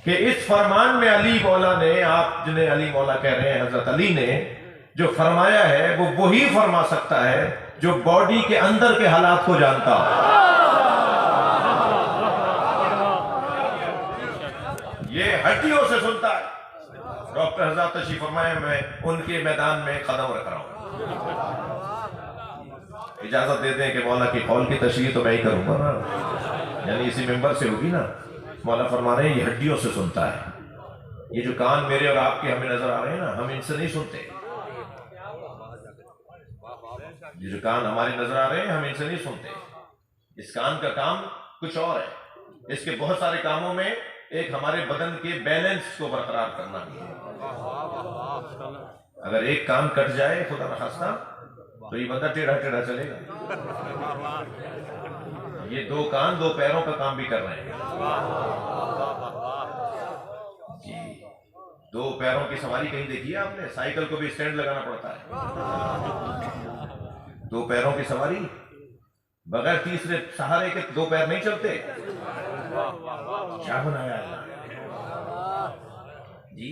کہ اس فرمان میں علی مولا نے، آپ جنہیں علی مولا کہہ رہے ہیں، حضرت علی نے جو فرمایا ہے وہ وہی فرما سکتا ہے جو باڈی کے اندر کے حالات کو جانتا ہو. یہ ہڈیوں سے سنتا ہے. ڈاکٹر حضرت تشریف فرمائے، میں ان کے میدان میں قدم رکھ رہا ہوں. اجازت دے دیں کہ مولا کی قول کی تشریح تو میں ہی کروں گا نا، یعنی اسی ممبر سے ہوگی نا. مولا فرما رہے ہیں یہ ہڈیوں سے سنتا ہے، یہ جو کان میرے اور آپ کے ہمیں نظر آ رہے ہیں نا، ہم ان سے نہیں سنتے. یہ جو کان ہمارے نظر آ رہے ہیں ہم ان سے نہیں سنتے. اس کان کا کام کچھ اور ہے. اس کے بہت سارے کاموں میں ایک ہمارے بدن کے بیلنس کو برقرار کرنا بھی ہے. اگر ایک کان کٹ جائے خدا نخواستہ تو یہ بندہ ٹیڑھا ٹیڑھا چلے گا. یہ دو کان دو پیروں کا کام بھی کر رہے ہیں. جی، دو پیروں کی سواری کہیں دیکھی ہے آپ نے؟ سائیکل کو بھی اسٹینڈ لگانا پڑتا ہے. دو پیروں کی سواری بغیر تیسرے سہارے کے دو پیر نہیں چلتے. کیا بنایا اللہ جی؟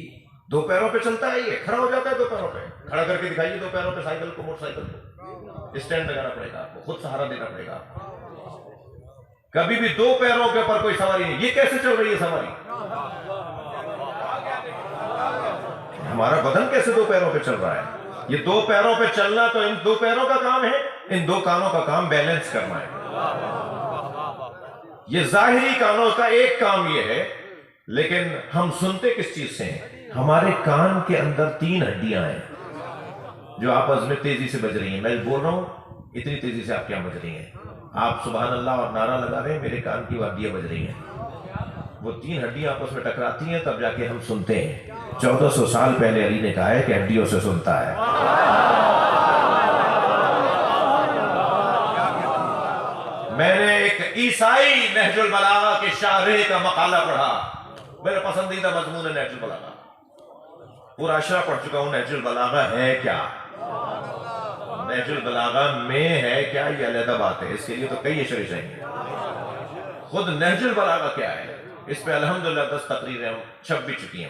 دو پیروں پہ چلتا ہے. یہ کھڑا ہو جاتا ہے دو پیروں پہ. کھڑا کر کے دکھائیے دو پیروں پہ سائیکل کو، موٹر سائیکل کو. اسٹینڈ لگانا پڑے گا آپ کو، خود سہارا دینا پڑے گا آپ کو. کبھی بھی دو پیروں کے اوپر کوئی سواری نہیں. یہ کیسے چل رہی ہے سواری؟ ہمارا بدن کیسے دو پیروں پہ چل رہا ہے؟ یہ دو پیروں پہ چلنا تو ان دو پیروں کا کام ہے، ان دو کانوں کا کام بیلنس کرنا ہے. یہ ظاہری کانوں کا ایک کام یہ ہے، لیکن ہم سنتے کس چیز سے ہیں؟ ہمارے کان کے اندر 3 ہڈیاں ہیں جو آپس میں تیزی سے بج رہی ہیں. میں بول رہا ہوں اتنی تیزی سے آپ کیا بج رہی ہیں؟ آپ سبحان اللہ اور نعرہ لگا رہے ہیں، میرے کان کی ہڈیاں بج رہی ہیں. وہ 3 ہڈیاں آپس میں ٹکراتی ہیں تب جا کے ہم سنتے ہیں. 1400 سال پہلے علی نے کہا ہے کہ ہڈیوں سے سنتا ہے. میں نے ایک عیسائی نہج البلاغہ کے شارح کا مقالہ پڑھا. میرا پسندیدہ مضمون ہے نہج البلاغہ. پورا اشرا پڑھ چکا ہوں. نہج البلاغہ ہے کیا؟ نہج البلاغہ میں ہے کیا؟ یہ علیحدہ بات ہے. اس کے لیے تو کئی اشرے چاہیے. خود نہج البلاغہ کیا ہے؟ اس پہ الحمدللہ 10 تقریریں چھپ بھی چکی ہیں.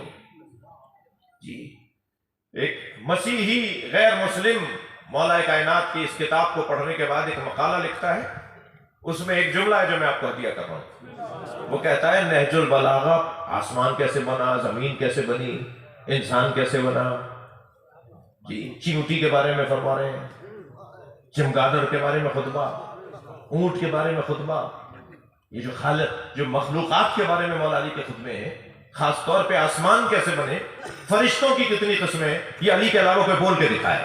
جی، ایک مسیحی غیر مسلم مولا کائنات کی اس کتاب کو پڑھنے کے بعد ایک مقالہ لکھتا ہے. اس میں ایک جملہ ہے جو میں آپ کو ہدیہ کر رہا ہوں. وہ کہتا ہے نہج البلاغہ آسمان کیسے بنا، زمین کیسے بنی، انسان کیسے بنا. جی، چیونٹی کے بارے میں فرما رہے ہیں، چمگادڑ کے بارے میں خطبہ، اونٹ کے بارے میں خطبہ. یہ جو خالق، جو مخلوقات کے بارے میں مولا علی کے خطبے ہیں، خاص طور پہ آسمان کیسے بنے، فرشتوں کی کتنی قسمیں، یہ علی کے علاوہ کوئی بول کے دکھائے.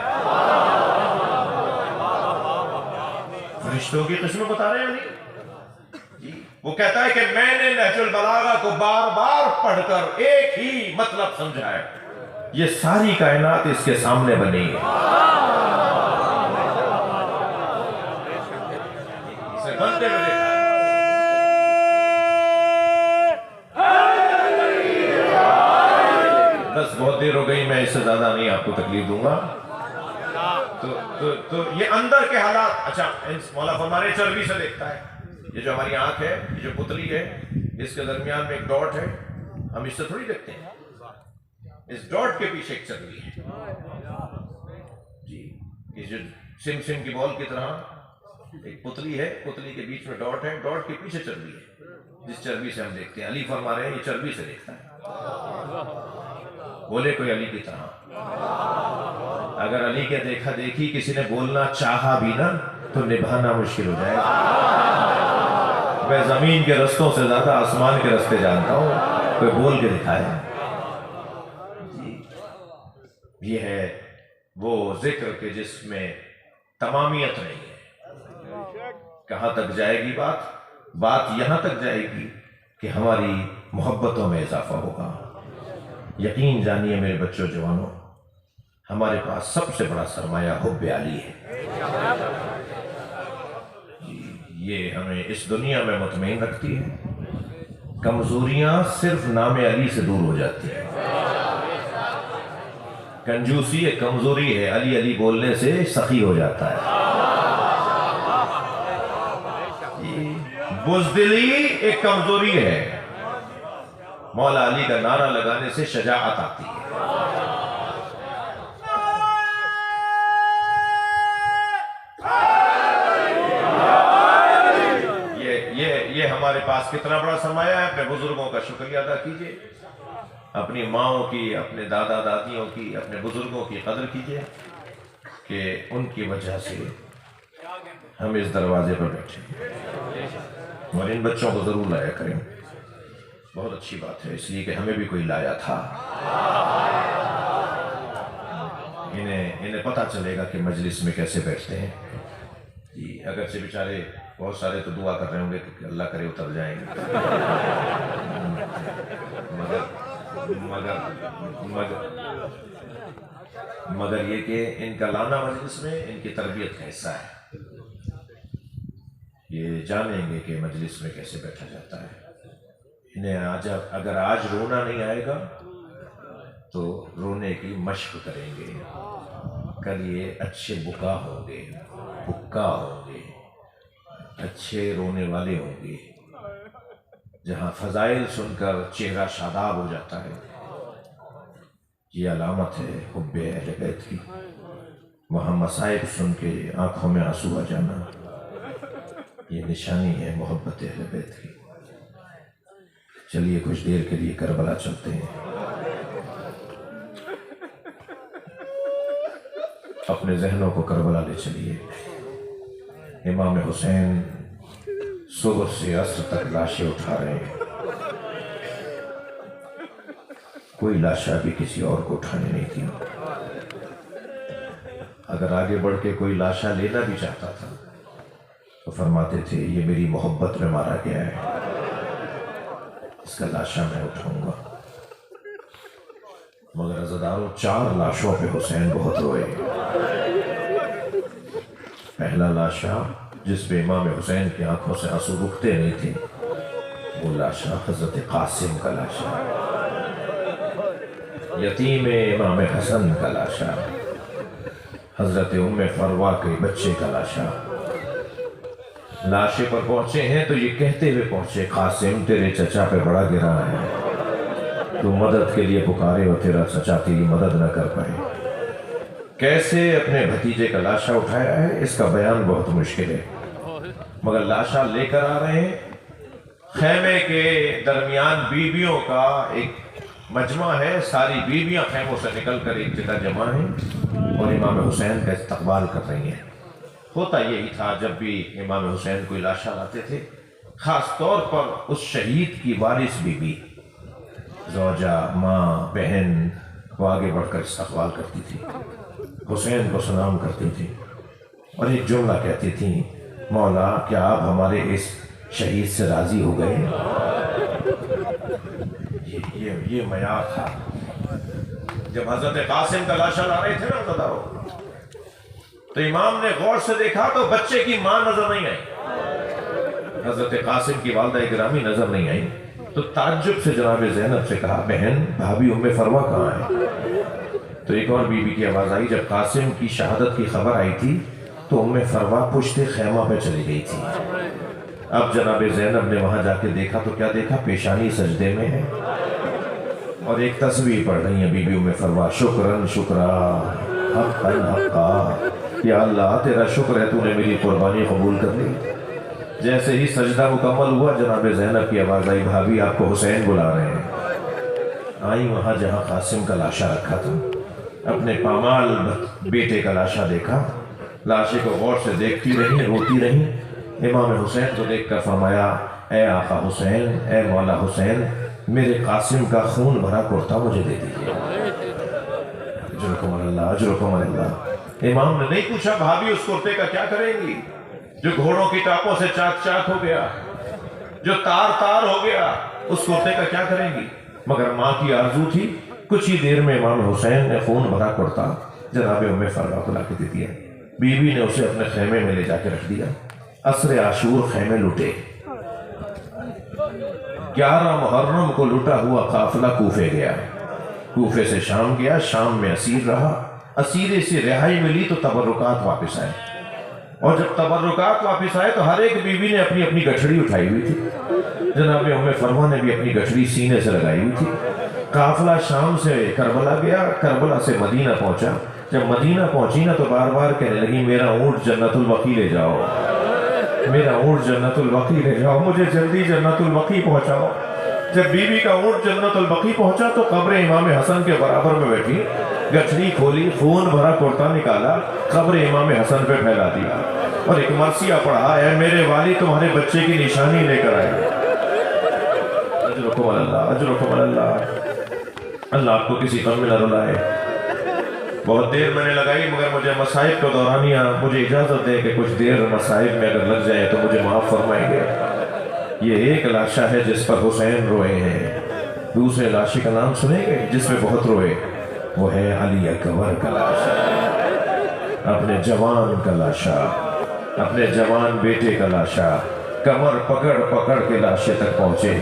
فرشتوں کی قسمیں بتا رہے ہیں علی. جی، وہ کہتا ہے کہ میں نے نہج البلاغہ کو بار بار پڑھ کر ایک ہی مطلب سمجھا ہے، یہ ساری کائنات اس کے سامنے بنی ہے. اسے بنتے ہوئے دیکھا. بس بہت دیر ہو گئی، میں اس سے زیادہ نہیں آپ کو تکلیف دوں گا. تو یہ اندر کے حالات. اچھا، مولا فرما رہے چربی سے دیکھتا ہے. یہ جو ہماری آنکھ ہے، یہ جو پتلی ہے، اس کے درمیان میں ایک ڈاٹ ہے. ہم اس سے تھوڑی دیکھتے ہیں. اس ڈاٹ کے پیچھے ایک چربی ہے. جی، یہ جو سم سم کی بال کی طرح ایک پتلی ہے، پتلی کے بیچ میں ڈاٹ ہے، ڈاٹ کے پیچھے چربی ہے، جس چربی سے ہم دیکھتے ہیں. علی فرما رہے ہیں یہ چربی سے دیکھتا ہے. بولے کوئی علی کی طرح. اگر علی کے دیکھا دیکھی کسی نے بولنا چاہا بھی نا تو نبھانا مشکل ہو جائے گا. میں زمین کے رستوں سے زیادہ آسمان کے رستے جانتا ہوں. کوئی بول کے دکھائے. یہ ہے وہ ذکر کہ جس میں تمامیت نہیں ہے. کہاں تک جائے گی بات یہاں تک جائے گی کہ ہماری محبتوں میں اضافہ ہوگا. یقین جانیے میرے بچوں جوانوں، ہمارے پاس سب سے بڑا سرمایہ حب علی ہے. یہ ہمیں اس دنیا میں مطمئن رکھتی ہے. کمزوریاں صرف نام علی سے دور ہو جاتی ہیں. کنجوسی ایک کمزوری ہے، علی علی بولنے سے سخی ہو جاتا ہے. بزدلی ایک کمزوری ہے، مولا علی کا نعرہ لگانے سے شجاعت آتی ہے. یہ ہمارے پاس کتنا بڑا سرمایہ ہے. اپنے بزرگوں کا شکریہ ادا کیجئے، اپنی ماؤں کی، اپنے دادا دادیوں کی، اپنے بزرگوں کی قدر کیجئے کہ ان کی وجہ سے ہم اس دروازے پر بیٹھے. اور ان بچوں کو ضرور لایا کریں. بہت اچھی بات ہے، اس لیے کہ ہمیں بھی کوئی لایا تھا۔ انہیں پتہ چلے گا کہ مجلس میں کیسے بیٹھتے ہیں۔ جی اگرچہ بیچارے بہت سارے تو دعا کر رہے ہوں گے کہ اللہ کرے اتر جائیں گے، مگر یہ کہ ان کا لانا مجلس میں ان کی تربیت کا حصہ ہے۔ یہ جانیں گے کہ مجلس میں کیسے بیٹھا جاتا ہے۔ انہیں اگر آج رونا نہیں آئے گا تو رونے کی مشق کریں گے، کل یہ اچھے بکا ہوں گے، اچھے رونے والے ہوں گے۔ جہاں فضائل سن کر چہرہ شاداب ہو جاتا ہے، یہ علامت ہے حب اہل بیت کی۔ وہاں مصائب سن کے آنکھوں میں آنسو آ جانا، یہ نشانی ہے محبت اہل بیت کی۔ چلیے کچھ دیر کے لیے کربلا چلتے ہیں، اپنے ذہنوں کو کربلا لے چلیے۔ امام حسین صبح سے عصر تک لاشیں اٹھا رہے ہیں، کوئی لاشا بھی کسی اور کو اٹھانے نہیں دی۔ اگر آگے بڑھ کے کوئی لاشا لینا بھی چاہتا تھا تو فرماتے تھے یہ میری محبت میں مارا گیا ہے، اس کا لاشا میں اٹھاؤں گا۔ مگر عزاداروں 4 لاشوں پہ حسین بہت روئے۔ پہلا لاشا جس پہ امام حسین کی آنکھوں سے آنسو رکتے نہیں تھے، وہ لاشا حضرت قاسم کا لاشا، یتیم امام حسن کا لاشا، حضرت ام فروا کے بچے کا لاشا۔ لاشے پر پہنچے ہیں تو یہ کہتے ہوئے پہنچے، قاسم تیرے چچا پہ بڑا گرا ہے، تو مدد کے لیے پکارے اور تیرا چچا تیری مدد نہ کر پائے۔ کیسے اپنے بھتیجے کا لاشا اٹھایا ہے اس کا بیان بہت مشکل ہے، مگر لاشا لے کر آ رہے ہیں۔ خیمے کے درمیان بیویوں کا ایک مجمع ہے، ساری بیویاں خیموں سے نکل کر ایک جگہ جمع ہیں اور امام حسین کا استقبال کر رہی ہیں۔ ہوتا یہی تھا جب بھی امام حسین کوئی لاشا لاتے تھے، خاص طور پر اس شہید کی وارث بیوی، زوجہ، ماں، بہن، وہ آگے بڑھ کر استقبال کرتی تھی، حسین کو سلام کرتی تھی اور ایک جملہ کہتی تھی، مولا کیا آپ ہمارے اس شہید سے راضی ہو گئے؟ یہ معیار تھا۔ جب حضرت قاسم کا لاشا لا رہے تھے نا عزادارو، تو امام نے غور سے دیکھا تو بچے کی ماں نظر نہیں آئی، حضرت قاسم کی والدہ گرامی نظر نہیں آئی، تو تعجب سے جناب زینب سے کہا، بہن بھابھی ام فروا کہاں ہے؟ تو ایک اور بیوی کی آواز آئی، جب قاسم کی شہادت کی خبر آئی تھی تو ام فروا پشت خیمہ پہ چلی گئی تھی۔ اب جناب زینب نے وہاں جا کے دیکھا تو کیا دیکھا؟ پیشانی سجدے میں ہے اور ایک تسبیح پڑھ رہی ہیں بی بی ام فروا، شکرن شکرا حقا حقا، یا اللہ تیرا شکر ہے تو نے میری قربانی قبول کر لی۔ جیسے ہی سجدہ مکمل ہوا جناب زینب کی آواز آئی، بھابھی آپ کو حسین بلا رہے ہیں۔ آئی وہاں جہاں قاسم کا لاشا رکھا تھا، اپنے پامال بیٹے کا لاشا دیکھا، لاشے کو غور سے دیکھتی رہی، روتی رہی۔ امام حسین کو دیکھ کر فرمایا، اے آقا حسین، اے مولا حسین، میرے قاسم کا خون بھرا کرتا مجھے دے دیجیے۔ اجرکم اللہ، اجرکم اللہ۔ امام نے نہیں پوچھا بھابھی اس کرتے کا کیا کریں گی جو گھوڑوں کی ٹاپوں سے چاک چاک ہو گیا، جو تار تار ہو گیا، اس کرتے کا کیا کریں گی؟ مگر ماں کی آرزو تھی۔ کچھ ہی دیر میں امام حسین نے خون بھرا کرتا جناب ام فروا کو لا کے دے دیا۔ بیوی نے اسے اپنے خیمے میں لے جا کے رکھ دیا۔ عصر عاشور خیمے لٹے۔ 11 محرم کو لٹا ہوا قافلہ کوفے گیا، کوفے سے شام گیا، شام میں اسیر رہا، اسیرے سے رہائی ملی تو تبرکات واپس آئے، اور جب تبرکات واپس آئے تو ہر ایک بیوی نے اپنی اپنی گٹھڑی اٹھائی ہوئی تھی۔ جناب ام فروا نے بھی اپنی گٹھڑی سینے سے لگائی ہوئی تھی۔ قافلہ شام سے کربلا گیا، کربلا سے مدینہ پہنچا۔ جب مدینہ پہنچی نا تو بار بار کہنے لگی، میرا اونٹ جنت البقیع لے جاؤ، میرا اونٹ جنت البقیع لے جاؤ، مجھے جلدی جنت البقیع پہنچاؤ۔ جب بیوی کا اونٹ جنت البقیع پہنچا تو قبر امام حسن کے برابر میں بیٹھی، گٹھڑی کھولی، خون بھرا کرتا نکالا، قبر امام حسن پہ پھیلا دیا اور ایک مرثیہ پڑھا، اے میرے والی تمہارے بچے کی نشانی لے کر آئے۔ اجرکم علی اللہ، اجرکم علی اللہ۔ اللہ آپ کو کسی غم میں نہ رلائے۔ بہت دیر میں نے لگائی مگر مجھے مصائب کا دورانیہ مجھے اجازت دے کہ کچھ دیر مصائب میں اگر لگ جائے تو مجھے معاف فرمائیں گے۔ یہ ایک لاشا ہے جس پر حسین روئے ہیں، دوسرے لاشے کا نام سنیں گے جس پہ بہت روئے، وہ ہے علی اکبر کا لاشا، اپنے جوان کا لاشا، اپنے جوان بیٹے کا لاشا، کمر پکڑ پکڑ کے لاشے تک پہنچے۔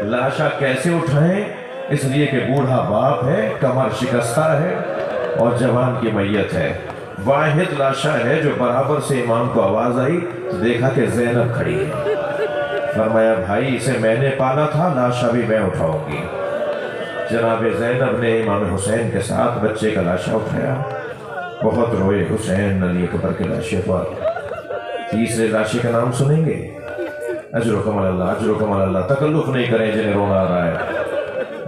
لاشا کیسے اٹھائیں؟ اس لیے کہ بوڑھا باپ ہے، کمر شکستہ ہے اور جوان کی میت ہے۔ واحد لاشا ہے جو برابر سے امام کو آواز آئی تو دیکھا کہ زینب کھڑی ہے۔ فرمایا بھائی اسے میں نے پالا تھا، لاشا بھی میں اٹھاؤں گی۔ جناب زینب نے امام حسین کے ساتھ بچے کا لاشا اٹھایا، بہت روئے حسین علی اکبر کے لاشے پر۔ تیسرے لاشے کا نام سنیں گے؟ اجرکم علی اللہ، اجرکم علی اللہ۔ تکلف نہیں کریں جنہیں رونا آ رہا ہے۔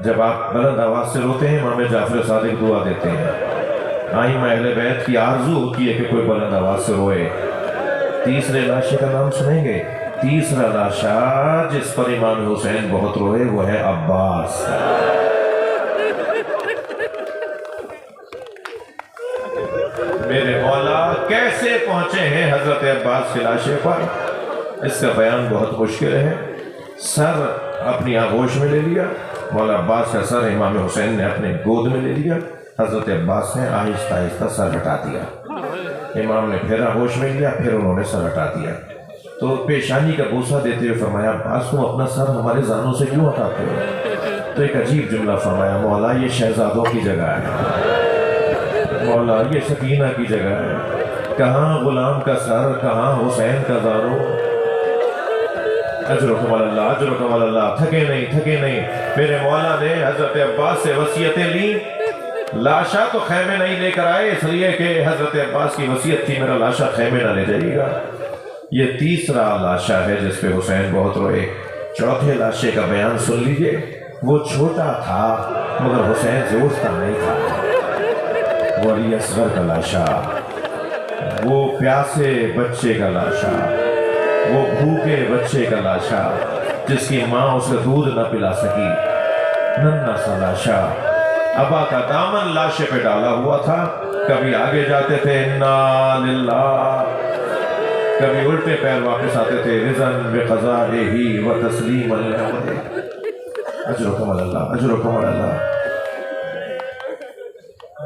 جب آپ بلند آواز سے روتے ہیں امام جعفر صادق دعا دیتے ہیں۔ ائمہ اہل بیت کی آرزو ہوتی ہے کہ کوئی بلند آواز سے روئے۔ تیسرے لاشے کا نام سنیں گے؟ تیسرا لاشا جس پر امام حسین بہت روئے وہ ہے عباس۔ میرے مولا کیسے پہنچے ہیں حضرت عباس کے لاشے پر؟ اس کا بیان بہت مشکل ہے۔ سر اپنی آغوش میں لے لیا، مولا عباس کا سر امام حسین نے اپنے گود میں لے لیا، حضرت عباس نے آہستہ آہستہ سر ہٹا دیا، امام نے پھر آغوش میں لیا، پھر انہوں نے سر ہٹا دیا۔ تو پیشانی کا بوسہ دیتے ہوئے فرمایا عباس تم اپنا سر ہمارے زانوں سے کیوں ہٹاتے ہو؟ تو ایک عجیب جملہ فرمایا، مولا یہ شہزادوں کی جگہ ہے، مولا یہ سکینہ کی جگہ ہے، کہاں غلام کا سر، کہاں حسین کا زانو۔ اجرکم علی اللہ، اجرکم علی اللہ۔ تھکے نہیں، تھکے نہیں۔ میرے مولا نے حضرت عباس سے وصیتیں لی، لاشا تو خیمے نہیں لے کر آئے اس لیے کہ حضرت عباس کی وصیت تھی میرا لاشا خیمے نہ لے جائے گا۔ یہ تیسرا لاشا ہے جس پہ حسین بہت روئے۔ چوتھے لاشے کا بیان سن لیجئے۔ وہ چھوٹا تھا مگر حسین سے اٹھتا نہیں تھا۔ وہ علی اصغر کا لاشا، وہ پیاسے بچے کا لاشا، وہ بھوکے بچے کا لاشا جس کی ماں اسے دودھ نہ پلا سکی، ننھا سا لاشا۔ ابا کا دامن لاشے پہ ڈالا ہوا تھا، کبھی آگے جاتے تھے انا للہ، کبھی الٹے پیر واپس آتے تھے رضن بقضائہ و تسلیما لامرہ۔ اجرکم علی اللہ، اجرکم علی اللہ۔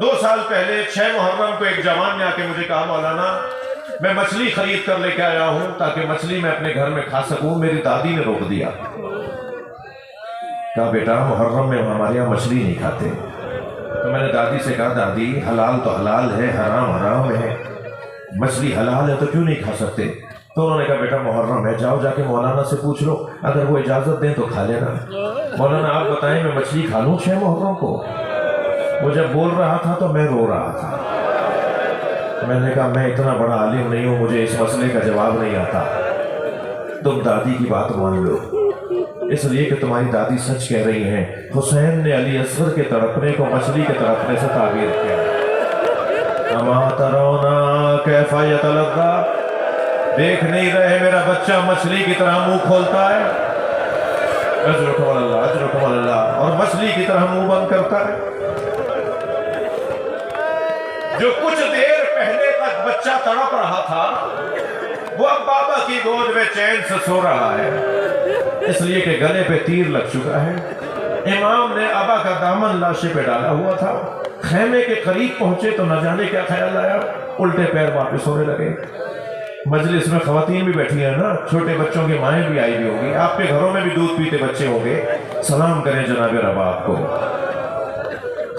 2 سال پہلے 6 محرم کو ایک جوان نے آ کے مجھے کہا مولانا میں مچھلی خرید کر لے کے آیا ہوں تاکہ مچھلی میں اپنے گھر میں کھا سکوں، میری دادی نے روک دیا۔ کہا بیٹا محرم میں ہمارے یہاں مچھلی نہیں کھاتے۔ تو میں نے دادی سے کہا دادی حلال تو حلال ہے، حرام حرام ہے، مچھلی حلال ہے تو کیوں نہیں کھا سکتے؟ تو انہوں نے کہا بیٹا محرم ہے، جاؤ جا کے مولانا سے پوچھ لو، اگر وہ اجازت دیں تو کھا لینا۔ مولانا آپ بتائیں میں مچھلی کھا لوں 6 محرم کو؟ وہ جب بول رہا تھا تو میں رو رہا تھا۔ میں نے کہا میں اتنا بڑا عالم نہیں ہوں، مجھے اس مسئلے کا جواب نہیں آتا، تم دادی کی بات مان لو، اس لیے کہ تمہاری دادی سچ کہہ رہی ہیں۔ حسین نے علی اصغر کے تڑپنے کو مچھلی کے تڑپنے سے تعبیر کیا۔ اما ترونا کیف یتلذا، دیکھ نہیں رہے میرا بچہ مچھلی کی طرح منہ کھولتا ہے؟ اجرکم علی اللہ، اجرکم علی اللہ۔ اور مچھلی کی طرح منہ بند کرتا ہے۔ جو کچھ دیر پہلے تک بچہ تڑپ رہا تھا وہ اب بابا کی گود میں چین سے سو رہا ہے، اس لیے کہ گلے پہ تیر لگ چکا ہے۔ امام نے ابا کا دامن لاشے پہ ڈالا ہوا تھا، خیمے کے قریب پہنچے تو نہ جانے کیا خیال آیا، الٹے پیر واپس ہونے لگے۔ مجلس میں خواتین بھی بیٹھی ہیں نا، چھوٹے بچوں کی مائیں بھی آئی بھی ہوگی، آپ کے گھروں میں بھی دودھ پیتے بچے ہوں گے، سلام کریں جناب رباب کو۔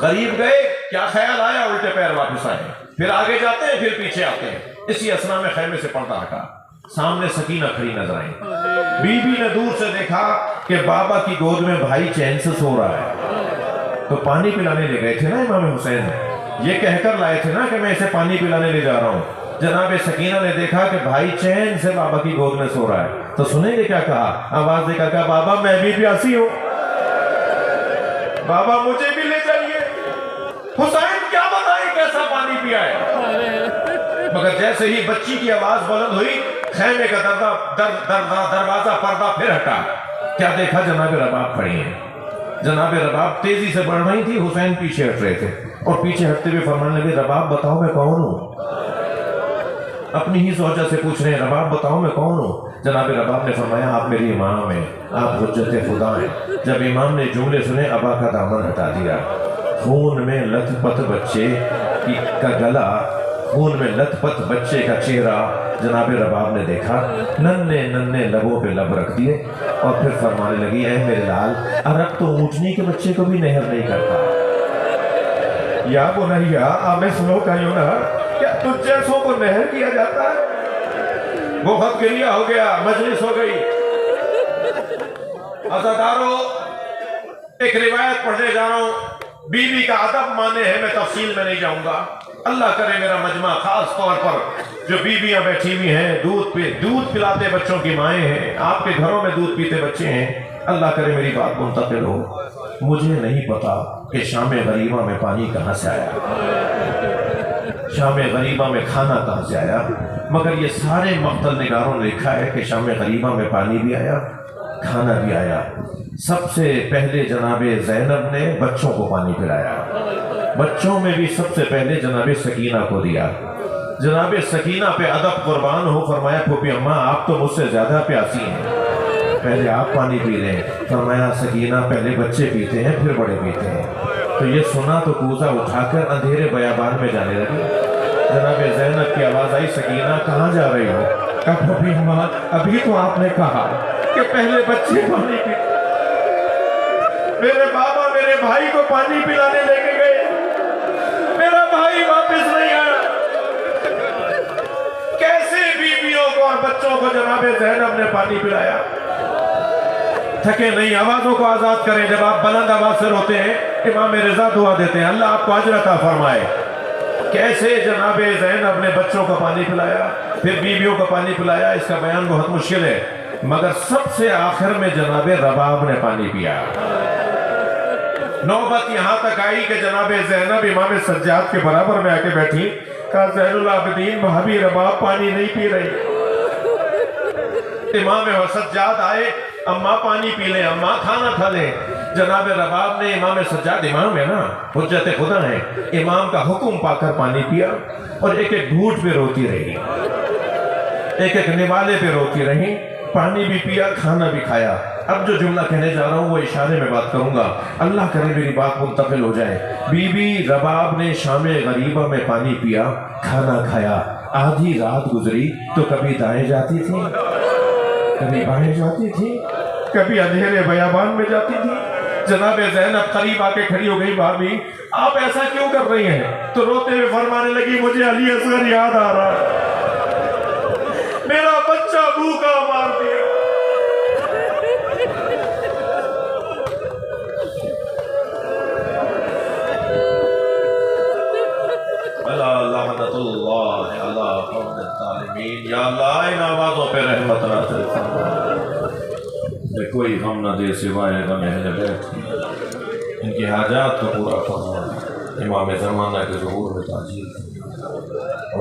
قریب گئے، کیا خیال آیا، الٹے پیر واپس آئے، پھر آگے جاتے ہیں پھر پیچھے آتے ہیں۔ اسی اسنا میں خیمے سے پردہ ہٹا، سامنے سکینہ کھڑی نظر آئی۔ بی بی نے دور سے دیکھا کہ بابا کی گود میں بھائی چین سے سو رہا ہے، تو پانی پلانے لے گئے تھے نا امام حسین، یہ کہہ کر لائے تھے نا کہ میں اسے پانی پلانے لے جا رہا ہوں۔ جناب سکینہ نے دیکھا کہ بھائی چین سے بابا کی گود میں سو رہا ہے، تو سنیں گے کیا کہا؟ آواز دے کر کہا بابا میں بھی پیاسی ہوں، بابا مجھے بھی لے جائیے۔ حسین کیا بتائیں کیسا پانی پیا ہے، مگر جیسے ہی بچی کی آواز بلند ہوئی خیمے کا دروازہ پردہ پھر ہٹا، کیا دیکھا؟ جناب رباب کھڑی ہیں. جناب رباب تیزی سے بڑھ رہی تھی، حسین پیچھے ہٹ رہے تھے، اور پیچھے ہٹتے ہوئے فرمانے لگے رباب بتاؤ میں کون ہوں. اپنی ہی زوجہ سے پوچھ رہے ہیں رباب بتاؤ میں کون ہوں. جناب رباب نے فرمایا آپ میری امام ہیں، آپ حجت خدا ہیں. جب امام نے جملے سنے ابا کا دامن ہٹا دیا. خون میں لت پت بچے کا گلا، خون میں لت پت بچے کا چہرہ جناب رباب نے دیکھا. ننھے ننھے لبوں پہ لب رکھ دیے اور پھر فرمانے لگی اے میرے لال، عرب تو اونٹنی کے بچے کو بھی نہر نہیں کرتا. یا بنیا آمیں سنو کہیوں نا، کیا تجھ جیسوں کو نہر کیا جاتا ہے؟ بہت گریہ ہو گیا، مجلس ہو گئی. عزادارو، ایک روایت پڑھنے جا رہا ہوں، بی بی کا ادب مانے ہیں، میں تفصیل میں نہیں جاؤں گا. اللہ کرے میرا مجمع خاص طور پر جو بیویاں بیٹھی ہوئی ہیں، دودھ پلاتے بچوں کی مائیں ہیں، آپ کے گھروں میں دودھ پیتے بچے ہیں، اللہ کرے میری بات منتقل ہو. مجھے نہیں پتا کہ شام غریبہ میں پانی کہاں سے آیا، شام غریبہ میں کھانا کہاں سے آیا، مگر یہ سارے مقتل نگاروں نے لکھا ہے کہ شام غریبہ میں پانی بھی آیا، کھانا بھی آیا. سب سے پہلے جناب زینب نے بچوں کو پانی پلایا، بچوں میں بھی سب سے پہلے جناب سکینہ کو دیا. جناب سکینہ پہ ادب قربان ہو، فرمایا پھوپھی اماں آپ تو مجھ سے زیادہ پیاسی ہیں، پہلے آپ پانی پی لیں. فرمایا سکینہ پہلے بچے پیتے ہیں پھر بڑے پیتے ہیں. تو یہ سنا تو کوزہ اٹھا کر اندھیرے بیابان میں جانے لگی. جناب زینب کی آواز آئی سکینہ کہاں جا رہی ہو؟ کہا پھوپھی اماں ابھی تو آپ نے کہا کہ پہلے بچے پانی پی. میرے بابا میرے بھائی کو پانی پلانے لے کے گئے، میرا بھائی واپس نہیں آیا. کیسے بیویوں کو اور بچوں کو جناب زینب نے پانی پلایا؟ تھکے نہیں، آوازوں کو آزاد کریں. جب آپ بلند آواز سے روتے ہیں امام رضا دعا دیتے ہیں اللہ آپ کو اجر عطا فرمائے. کیسے جناب زینب نے بچوں کو پانی پلایا، پھر بیویوں کو پانی پلایا، اس کا بیان بہت مشکل ہے، مگر سب سے آخر میں جناب رباب نے پانی پیا. نوبت یہاں تک آئی کہ جناب زینب امام سجاد کے برابر میں آ کے بیٹھی. کہا زین العابدین بھابی رباب پانی نہیں پی رہی. امام سجاد آئے، اماں پانی پی لیں، اماں کھانا کھا لیں. جناب رباب نے امام سجاد امام ہے نا، حجت خدا ہے، امام کا حکم پا کر پانی پیا اور ایک ایک گھونٹ پہ روتی رہی، ایک ایک نوالے پہ روتی رہی. پانی بھی پیا، کھانا بھی کھایا. اب جو جملہ کہنے جا رہا ہوں وہ اشارے میں بات کروں گا، اللہ کرے میری بات منتقل ہو جائے. بی بی رباب نے شام غریبہ میں پانی پیا، کھانا کھایا. آدھی رات گزری تو کبھی دائیں جاتی تھی، کبھی بائیں جاتی تھی، کبھی اندھیرے بیابان میں جاتی تھی. جناب زینب قریب آ کے کھڑی ہو گئی. بھابی آپ ایسا کیوں کر رہی ہیں؟ تو روتے ہوئے فرمانے لگی مجھے علی اصغر یاد آ رہا ہے، میرا بچہ بھوکا مار دیا. لعنت اللہ علی قوم الظالمین. یا اللہ ان آوازوں پہ رحمت نازل فرما، کوئی غم نہ دے سوائے غم اہل بیت، ان کی حاجات کو پورا فرما. امام زمانہ کے ظہور میں تاجیل فرما.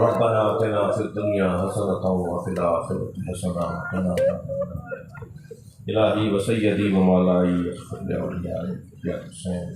ربنا آتنا فی الدنیا حسنۃ وفی الآخرۃ حسنۃ وقنا عذاب النار. الہی و سیدی و مولائی اغفر لی اولیاء یا حسین.